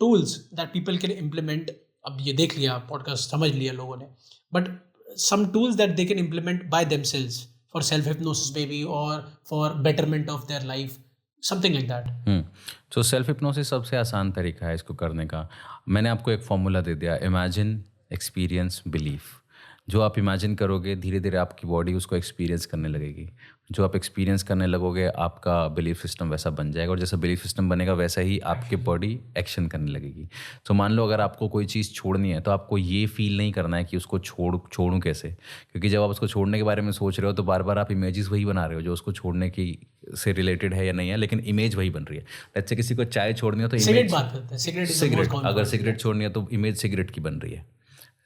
tools that people can implement. अब ये देख लिया, पॉडकास्ट समझ लिया लोगों ने, but some tools that they can implement by themselves for self hypnosis maybe और for betterment of their life, something like that. तो सेल्फ हिप्नोसिस सबसे आसान तरीका है इसको करने का. मैंने आपको एक फॉर्मूला दे दिया, इमेजिन, एक्सपीरियंस, बिलीफ. जो आप इमेजिन करोगे धीरे धीरे आपकी बॉडी उसको एक्सपीरियंस करने लगेगी. जो आप एक्सपीरियंस करने लगोगे आपका बिलीफ सिस्टम वैसा बन जाएगा, और जैसा बिलीफ सिस्टम बनेगा वैसा ही आपकी बॉडी एक्शन करने लगेगी. तो मान लो अगर आपको कोई चीज़ छोड़नी है तो आपको ये फील नहीं करना है कि उसको छोड़ूं कैसे, क्योंकि जब आप उसको छोड़ने के बारे में सोच रहे हो तो बार बार आप इमेजेस वही बना रहे हो जो उसको छोड़ने की से रिलेटेड है या नहीं है, लेकिन इमेज वही बन रही है. लेट्स से किसी को चाय छोड़नी हो तो सिगरेट बात करते हैं. सिगरेट, अगर सिगरेट छोड़नी है तो इमेज सिगरेट की बन रही है.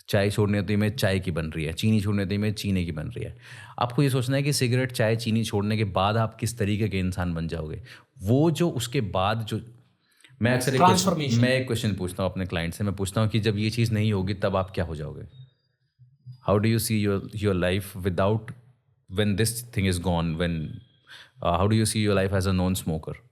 चाय छोड़नी है तो इमेज चाय की बन रही है. चीनी छोड़नी है तो इमेज चीनी की बन रही है. आपको ये सोचना है कि सिगरेट, चाय, चीनी छोड़ने के बाद आप किस तरीके के इंसान बन जाओगे. वो जो उसके बाद जो मैं अक्सर एक क्वेश्चन पूछता हूँ अपने क्लाइंट से. मैं पूछता हूँ कि जब ये चीज़ नहीं होगी तब आप क्या हो जाओगे. How do you see your life without when this thing is gone, when how do you see your life as a non smoker.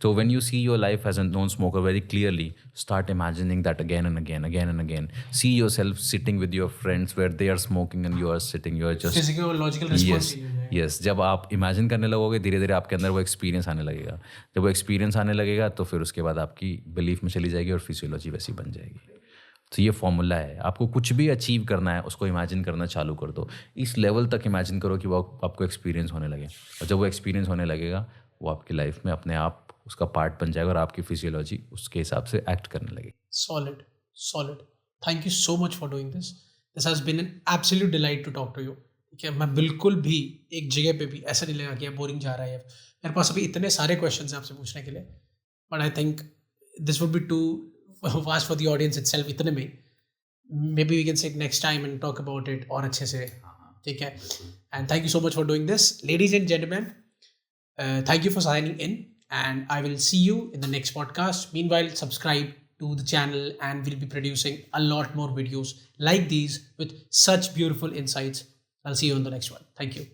So when you see your life as a non-smoker very clearly, start imagining that again and again, again and again. See yourself sitting with your friends where they are smoking and you are sitting. You are just physiological response. Yes. जब आप इमेजिन करने लगोगे धीरे धीरे आपके अंदर वो एक्सपीरियंस आने लगेगा. जब वो एक्सपीरियंस आने लगेगा तो फिर उसके बाद आपकी बिलीफ में चली जाएगी और फिजियोलॉजी वैसी बन जाएगी. तो ये फॉर्मूला है. आपको कुछ भी अचीव करना है उसको इमेजिन करना चालू कर दो. इस लेवल तक इमेजिन करो कि वो आपको एक्सपीरियंस होने लगे, और जब वो एक्सपीरियंस होने लगेगा वो आपकी लाइफ में अपने आप उसका पार्ट बन जाएगा और आपकी फिजियोलॉजी उसके हिसाब से एक्ट करने लगेगी. Solid. Thank you so much for doing this. This has been an absolute delight to talk to you. ठीक है, मैं बिल्कुल भी एक जगह पे भी ऐसा नहीं लगा कि बोरिंग जा रहा है. मेरे पास अभी इतने सारे क्वेश्चन हैं आपसे पूछने के लिए, but I think this would be too vast for the audience itself. इतने में maybe we can sit next time and talk about it और अच्छे से. ठीक है, and thank you so much for doing this. Ladies and gentleman, thank you for signing in, and I will see you in the next podcast. Meanwhile, subscribe to the channel and we'll be producing a lot more videos like these with such beautiful insights. I'll see you on the next one. Thank you.